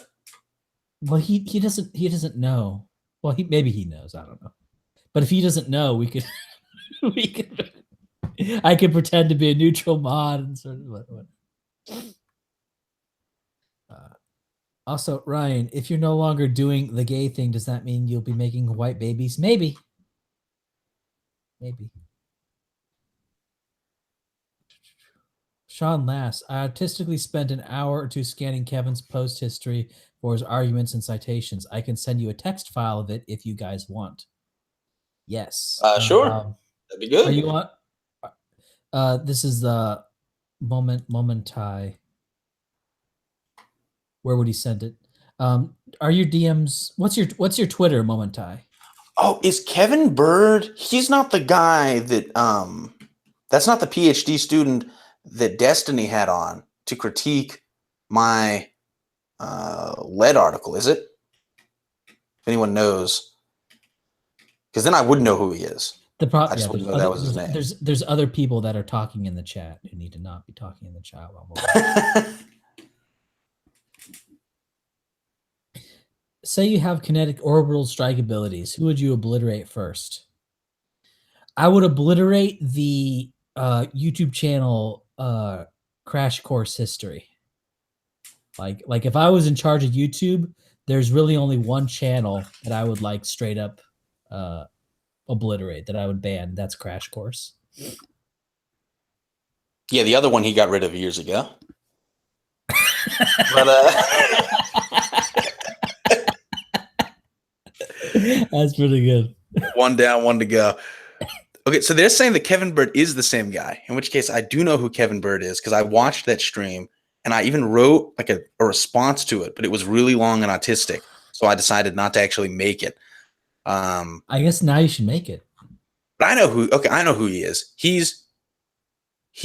Well, he doesn't know. Well, maybe he knows. I don't know. But if he doesn't know, we could I could pretend to be a neutral mod and sort of what. Also, Ryan, if you're no longer doing the gay thing, does that mean you'll be making white babies? Maybe. Maybe. Sean Lass, I artistically spent an hour or two scanning Kevin's post history for his arguments and citations. I can send you a text file of it if you guys want. Yes. Sure. That'd be good. Are you on? This is the Momentai. Where would he send it? Are your DMs? What's your Twitter, Momentai? Oh, is Kevin Bird? He's not the guy that that's not the PhD student that Destiny had on to critique my lead article, is it? If anyone knows, because then I would know who he is. I just wouldn't know that was his name. There's other people that are talking in the chat who need to not be talking in the chat. Say you have kinetic orbital strike abilities. Who would you obliterate first? I would obliterate the YouTube channel Crash Course History. Like if I was in charge of YouTube, there's really only one channel that I would like straight up obliterate, that I would ban. That's Crash Course. Yeah, the other one he got rid of years ago. But that's pretty good. one down, one to go. Okay, so they're saying that Kevin Bird is the same guy, in which case I do know who Kevin Bird is because I watched that stream and I even wrote like a response to it, but it was really long and autistic. So I decided not to actually make it. I guess now you should make it. But I know who he is. He's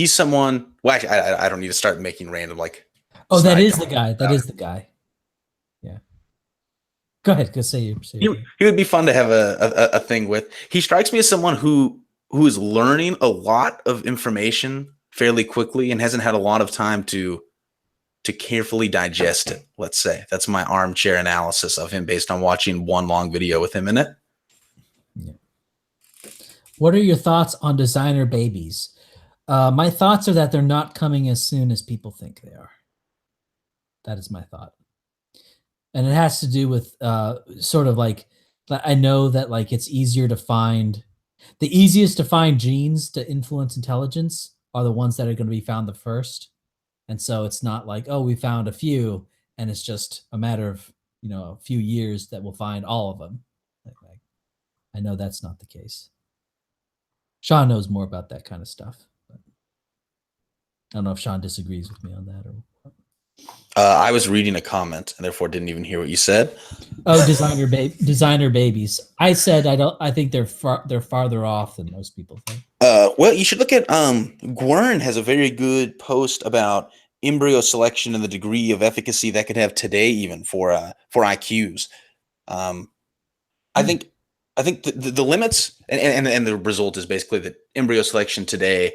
someone. Well, actually, I don't need to start making random like. Oh, that is the guy. That is the guy. Yeah. Go ahead. Go say you. He would be fun to have a thing with. He strikes me as someone who is learning a lot of information fairly quickly and hasn't had a lot of time to carefully digest it. Let's say that's my armchair analysis of him based on watching one long video with him in it. Yeah. What are your thoughts on designer babies? My thoughts are that they're not coming as soon as people think they are. That is my thought. And it has to do with sort of like, I know that like it's easier to find, the easiest to find genes to influence intelligence are the ones that are going to be found the first. And so it's not like, oh, we found a few and it's just a matter of, a few years that we'll find all of them. Like, I know that's not the case. Sean knows more about that kind of stuff. But I don't know if Sean disagrees with me on that or what. I was reading a comment and therefore didn't even hear what you said. Oh, designer babies. I said I think they're farther off than most people think. Well, you should look at Gwern has a very good post about embryo selection and the degree of efficacy that could have today, even for IQs. I think the limits and the result is basically that embryo selection today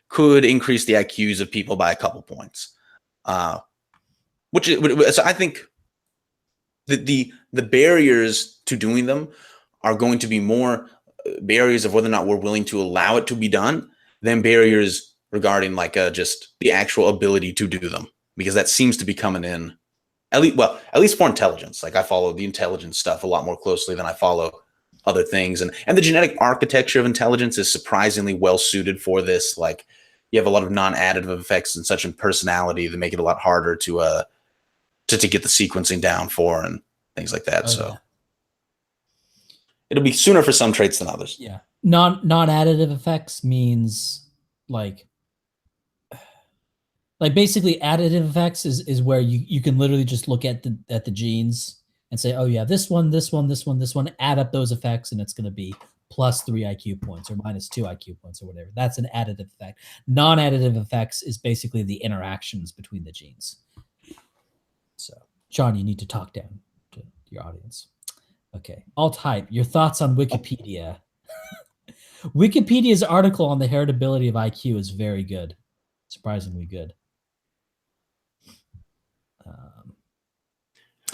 could increase the IQs of people by a couple points. So I think the barriers to doing them are going to be more barriers of whether or not we're willing to allow it to be done than barriers regarding like just the actual ability to do them, because that seems to be coming in at least for intelligence. Like I follow the intelligence stuff a lot more closely than I follow other things, and the genetic architecture of intelligence is surprisingly well suited for this. Like you have a lot of non-additive effects and such in personality that make it a lot harder to get the sequencing down for and things like that. So it'll be sooner for some traits than others. Yeah. Non-additive effects means like basically additive effects is where you can literally just look at the genes and say, oh yeah, this one, add up those effects and it's going to be plus 3 IQ points or minus 2 IQ points or whatever. That's an additive effect. Non-additive effects is basically the interactions between the genes. So, John, you need to talk down to your audience. Okay. Alt-hype, your thoughts on Wikipedia. Wikipedia's article on the heritability of IQ is very good. Surprisingly good.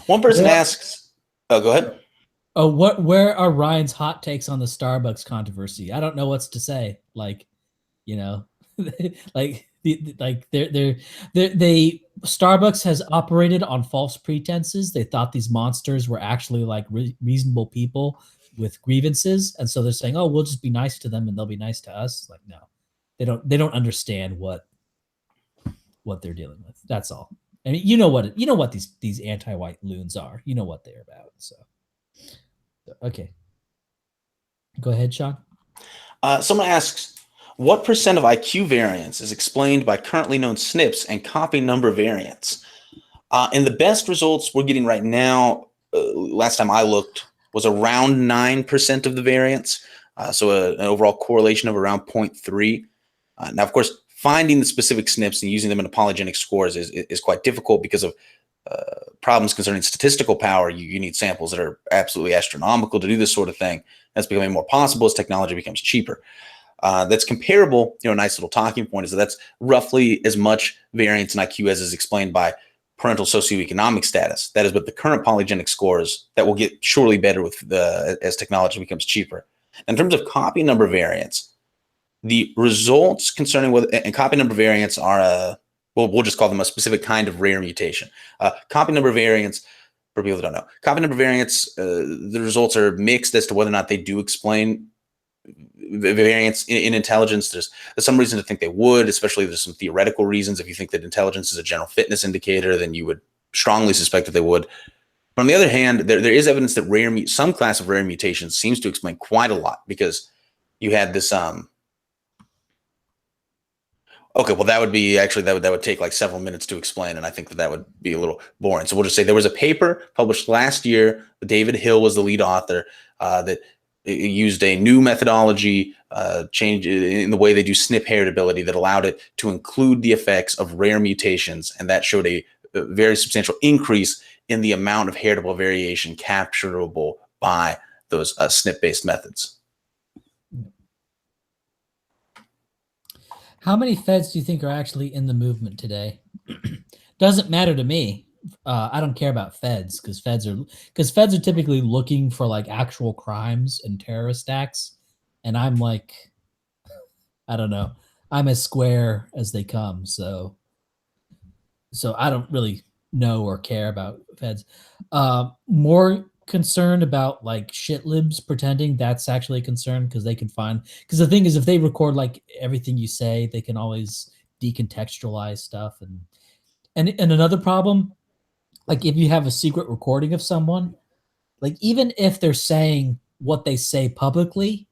One person asks, oh, go ahead. Oh, where are Ryan's hot takes on the Starbucks controversy? I don't know what's to say. Like, like Starbucks has operated on false pretenses. They thought these monsters were actually like reasonable people with grievances, and so they're saying, "Oh, we'll just be nice to them, and they'll be nice to us." Like, no, they don't understand what they're dealing with. That's all. I mean, you know what these anti-white loons are. You know what they're about. So, okay, go ahead, Sean. Someone asks, what % of IQ variance is explained by currently known SNPs and copy number variance? And the best results we're getting right now, last time I looked, was around 9% of the variance. So an overall correlation of around 0.3. Now, of course, finding the specific SNPs and using them in apologenic scores is quite difficult because of problems concerning statistical power. You need samples that are absolutely astronomical to do this sort of thing. That's becoming more possible as technology becomes cheaper. That's comparable, a nice little talking point is that's roughly as much variance in IQ as is explained by parental socioeconomic status. That is with the current polygenic scores that will get surely better as technology becomes cheaper. In terms of copy number variance, the results concerning and copy number variance are we'll just call them a specific kind of rare mutation. Copy number variance for people that don't know. Common number variants, the results are mixed as to whether or not they do explain variance in intelligence. There's some reason to think they would, especially there's some theoretical reasons. If you think that intelligence is a general fitness indicator, then you would strongly suspect that they would. But on the other hand, there is evidence that some class of rare mutations seems to explain quite a lot, because you had this okay, well, that would be actually that would take like several minutes to explain, and I think that would be a little boring. So we'll just say there was a paper published last year. David Hill was the lead author, that used a new methodology, change in the way they do SNP heritability, that allowed it to include the effects of rare mutations, and that showed a very substantial increase in the amount of heritable variation capturable by those SNP-based methods. How many feds do you think are actually in the movement today? Doesn't matter to me. I don't care about feds, because feds are typically looking for like actual crimes and terrorist acts, and I'm like, I don't know, I'm as square as they come, so I don't really know or care about feds. More concerned about like shit libs pretending that's actually a concern, because they can find, because the thing is, if they record like everything you say, they can always decontextualize stuff. And another problem, like if you have a secret recording of someone, like even if they're saying what they say publicly,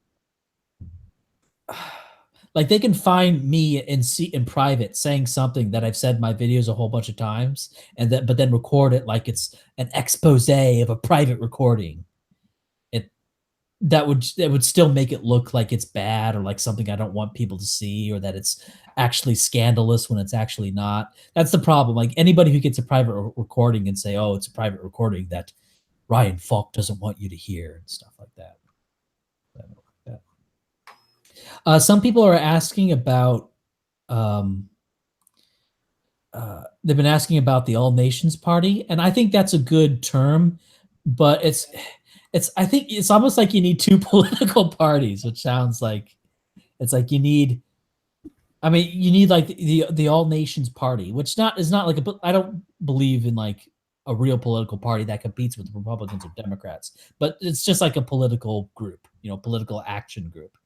like they can find me in private saying something that I've said in my videos a whole bunch of times, and but then record it like it's an expose of a private recording. That would still make it look like it's bad, or like something I don't want people to see, or that it's actually scandalous when it's actually not. That's the problem. Like anybody who gets a private recording and say, "Oh, it's a private recording that Ryan Faulk doesn't want you to hear," and stuff like that. Some people are asking about. They've been asking about the All Nations Party, and I think that's a good term, but I think it's almost like you need two political parties, which sounds like it's like you need. I mean, you need like the All Nations Party, which is not like I don't believe in like a real political party that competes with Republicans or Democrats, but it's just like a political group, political action group.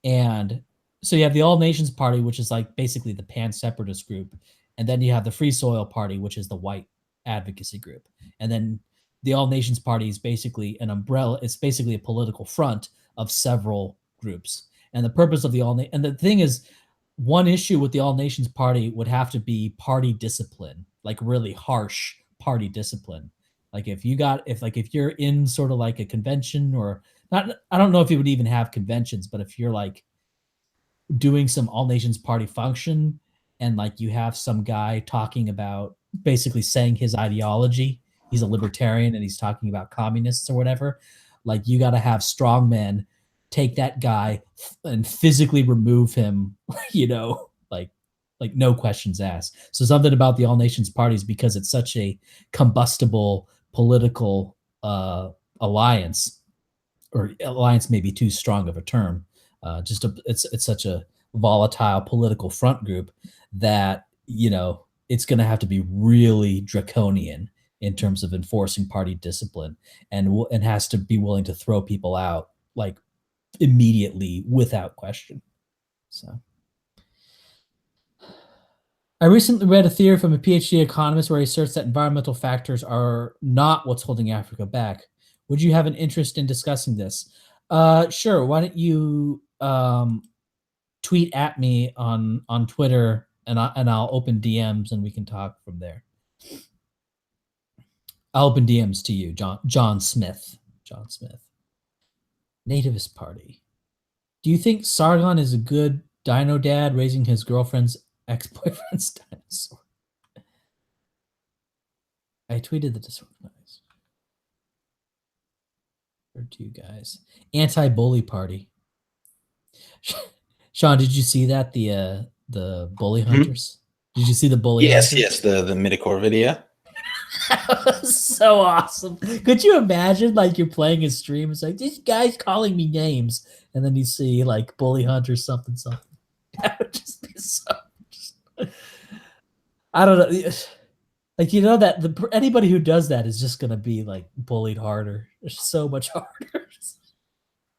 And so you have the All Nations Party, which is like basically the pan-separatist group, and then you have the Free Soil Party, which is the white advocacy group, and then the All Nations Party is basically an umbrella. It's basically a political front of several groups. And the purpose of and the thing is, one issue with the All Nations Party would have to be party discipline, like really harsh party discipline. Like if you're in sort of like a convention, or not, I don't know if you would even have conventions, but if you're like doing some All Nations Party function, and like you have some guy talking about basically saying his ideology, he's a libertarian and he's talking about communists or whatever, like you got to have strong men take that guy and physically remove him, like no questions asked. So something about the All Nations parties, because it's such a combustible political alliance, or alliance may be too strong of a term. It's such a volatile political front group that it's going to have to be really draconian in terms of enforcing party discipline, and has to be willing to throw people out like immediately without question. So I recently read a theory from a PhD economist where he asserts that environmental factors are not what's holding Africa back. Would you have an interest in discussing this? Sure. Why don't you tweet at me on Twitter, and I'll open DMs and we can talk from there. I'll open DMs to you, John Smith. John Smith. Nativist Party. Do you think Sargon is a good dino dad raising his girlfriend's ex-boyfriend's dinosaur? I tweeted the disorganized. Or two guys. Anti-bully party. Sean, did you see that? The bully hunters? Did you see the bully hunters? Yes, the Midicor video. That was so awesome. Could you imagine, like, you're playing a stream, it's like, this guy's calling me names, and then you see like bully hunter something. That would just be so, I don't know. Like, you know, that anybody who does that is just gonna be like bullied harder. There's so much harder.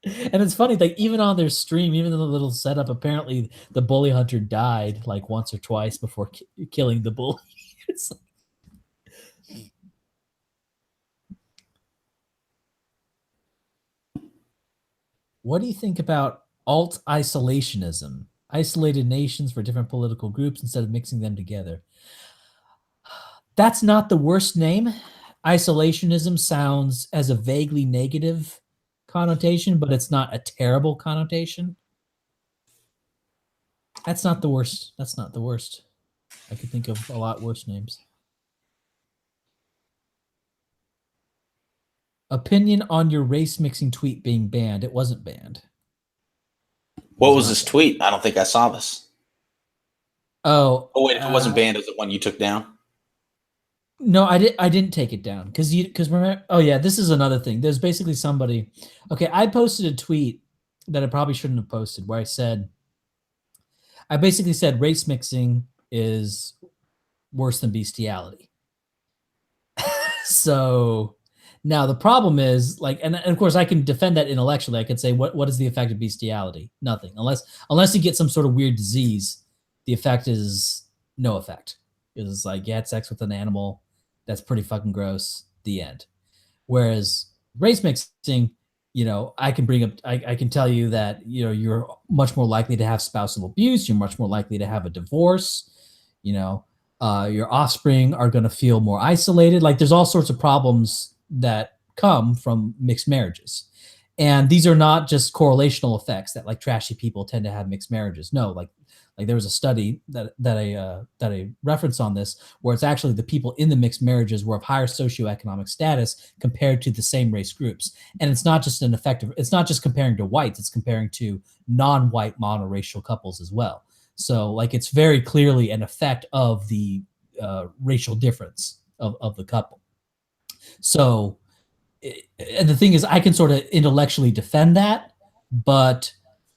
And it's funny, like even on their stream, even in the little setup, apparently the bully hunter died like once or twice before killing the bully. It's like, what do you think about alt isolationism? Isolated nations for different political groups instead of mixing them together. That's not the worst name. Isolationism sounds as a vaguely negative connotation, but it's not a terrible connotation. That's not the worst. That's not the worst. I could think of a lot worse names. Opinion on your race mixing tweet being banned. It wasn't banned. What was this tweet? I don't think I saw this. Oh, wait, if it wasn't banned, is it one you took down? No, I didn't take it down because remember. Oh yeah, this is another thing. There's basically somebody. Okay, I posted a tweet that I probably shouldn't have posted where I basically said race mixing is worse than bestiality. So now the problem is like, and of course I can defend that intellectually. I could say what is the effect of bestiality? Nothing, unless you get some sort of weird disease. The effect is no effect. It's like you had sex with an animal. That's pretty fucking gross. The end. Whereas race mixing, you know, I can bring up, I can tell you that, you know, you're much more likely to have spousal abuse. You're much more likely to have a divorce. You know, your offspring are going to feel more isolated. Like there's all sorts of problems that come from mixed marriages. And these are not just correlational effects that like trashy people tend to have mixed marriages. No, like there was a study that I referenced on this where it's actually the people in the mixed marriages were of higher socioeconomic status compared to the same race groups. And it's not just it's not just comparing to whites, it's comparing to non-white monoracial couples as well. So like it's very clearly an effect of the racial difference of the couple. So, and the thing is, I can sort of intellectually defend that, but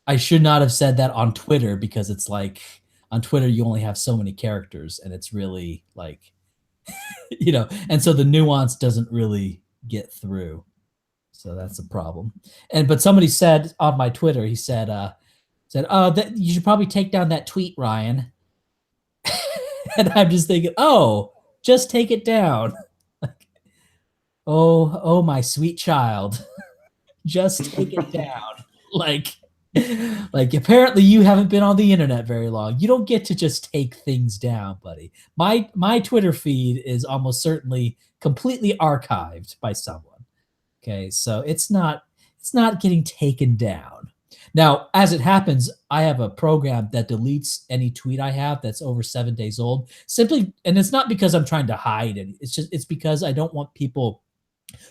I should not have said that on Twitter because it's like on Twitter you only have so many characters and it's really like you know, and so the nuance doesn't really get through. So that's a problem. But somebody said on my Twitter, he said that you should probably take down that tweet, Ryan. And I'm just thinking, oh, just take it down. Oh my sweet child. Just take it down. Like apparently you haven't been on the internet very long. You don't get to just take things down, buddy. My Twitter feed is almost certainly completely archived by someone. Okay, so it's not getting taken down. Now, as it happens, I have a program that deletes any tweet I have that's over 7 days old. Simply, and it's not because I'm trying to hide it. It's because I don't want people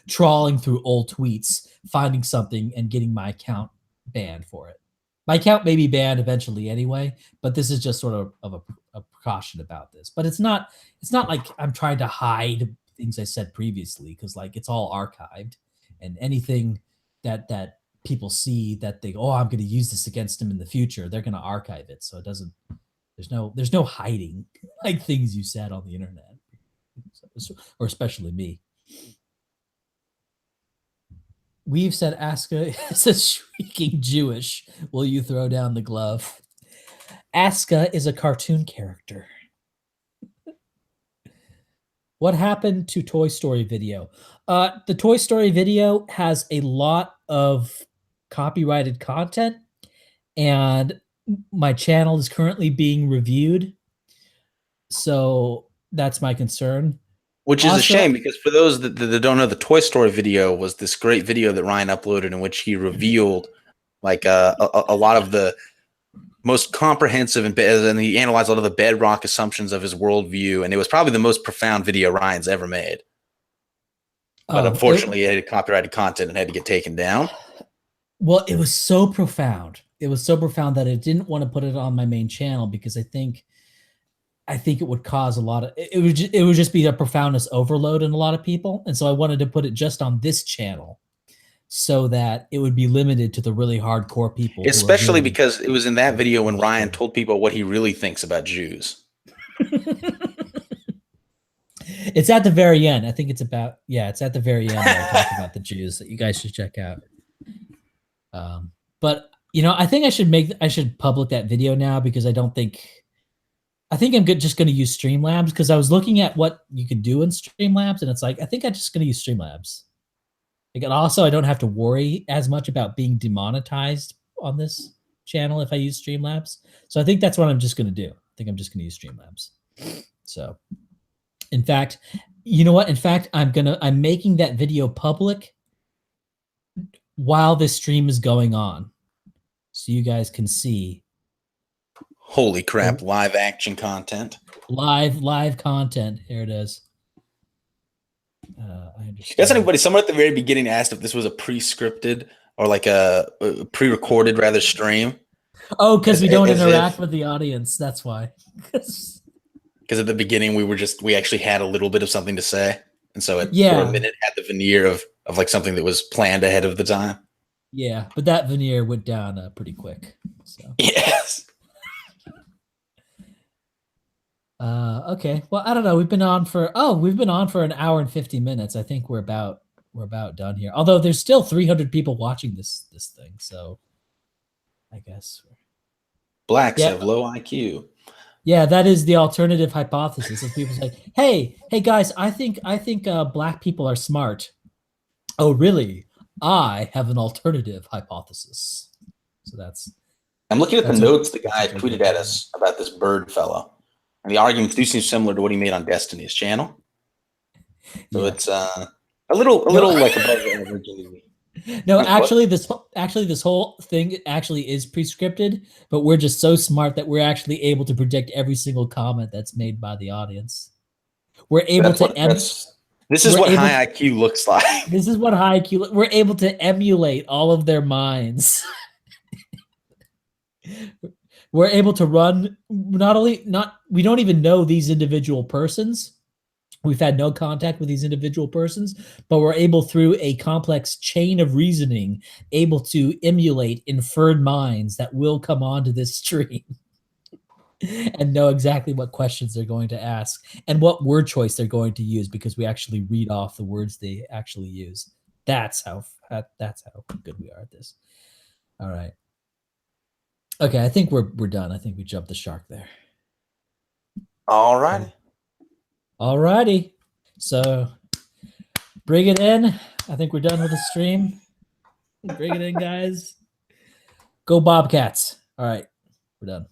trawling through old tweets, finding something and getting my account banned for it. My account may be banned eventually anyway, but this is just sort of a precaution about this. But it's not like I'm trying to hide things I said previously because like it's all archived and anything that people see that they I'm going to use this against them in the future, they're going to archive it. So it doesn't. There's no hiding like things you said on the internet, or especially me. We've said Aska is a shrieking Jewish. Will you throw down the glove? Aska is a cartoon character. What happened to Toy Story video? The Toy Story video has a lot of copyrighted content, and my channel is currently being reviewed. So that's my concern. Which is a shame because for those that don't know, the Toy Story video was this great video that Ryan uploaded in which he revealed like a lot of the most comprehensive and he analyzed a lot of the bedrock assumptions of his worldview, and it was probably the most profound video Ryan's ever made. But unfortunately, it had copyrighted content and had to get taken down. Well, it was so profound. It was so profound that I didn't want to put it on my main channel because I think it would cause a lot of it would just be a profoundness overload in a lot of people, and so I wanted to put it just on this channel so that it would be limited to the really hardcore people. Especially because it was in that video when Ryan told people what he really thinks about Jews. It's at the very end. I think it's about it's at the very end where I talk about the Jews that you guys should check out. But I think I should public that video now because I think I'm just going to use Streamlabs because I was looking at what you could do in Streamlabs and it's like I think I'm just going to use Streamlabs. Like, and also I don't have to worry as much about being demonetized on this channel if I use Streamlabs. So I think that's what I'm just going to do. I think I'm just going to use Streamlabs. So, in fact, you know what? In fact, I'm making that video public while this stream is going on, so you guys can see. Holy crap! Live action content. Live content. Here it is. I understand. Guess anybody somewhere at the very beginning asked if this was a pre-scripted or like a pre-recorded rather stream. Oh, because we don't interact with the audience. That's why. Because at the beginning we actually had a little bit of something to say, and so it for a minute had the veneer of like something that was planned ahead of the time. Yeah, but that veneer went down pretty quick. So yes. Okay. Well, I don't know. We've been on for an hour and 50 minutes. I think we're about done here. Although there's still 300 people watching this thing, so I guess blacks have low IQ. Yeah, that is the alternative hypothesis. If people say, "Hey guys, I think black people are smart." Oh, really? I have an alternative hypothesis. So I'm looking at the notes the guy tweeted at us about this bird fellow. And the arguments do seem similar to what he made on Destiny's channel. So it's a little like above average. No, actually, this whole thing actually is pre-scripted, but we're just so smart that we're actually able to predict every single comment that's made by the audience. We're able to. This is what high IQ looks like. This is what high IQ. We're able to emulate all of their minds. We're able to run we don't even know these individual persons. We've had no contact with these individual persons, but we're able through a complex chain of reasoning, able to emulate inferred minds that will come onto this stream and know exactly what questions they're going to ask and what word choice they're going to use because we actually read off the words they actually use. That's how good we are at this. All right. Okay, I think we're done. I think we jumped the shark there. All righty. All righty. So bring it in. I think we're done with the stream. Bring it in, guys. Go Bobcats. All right, we're done.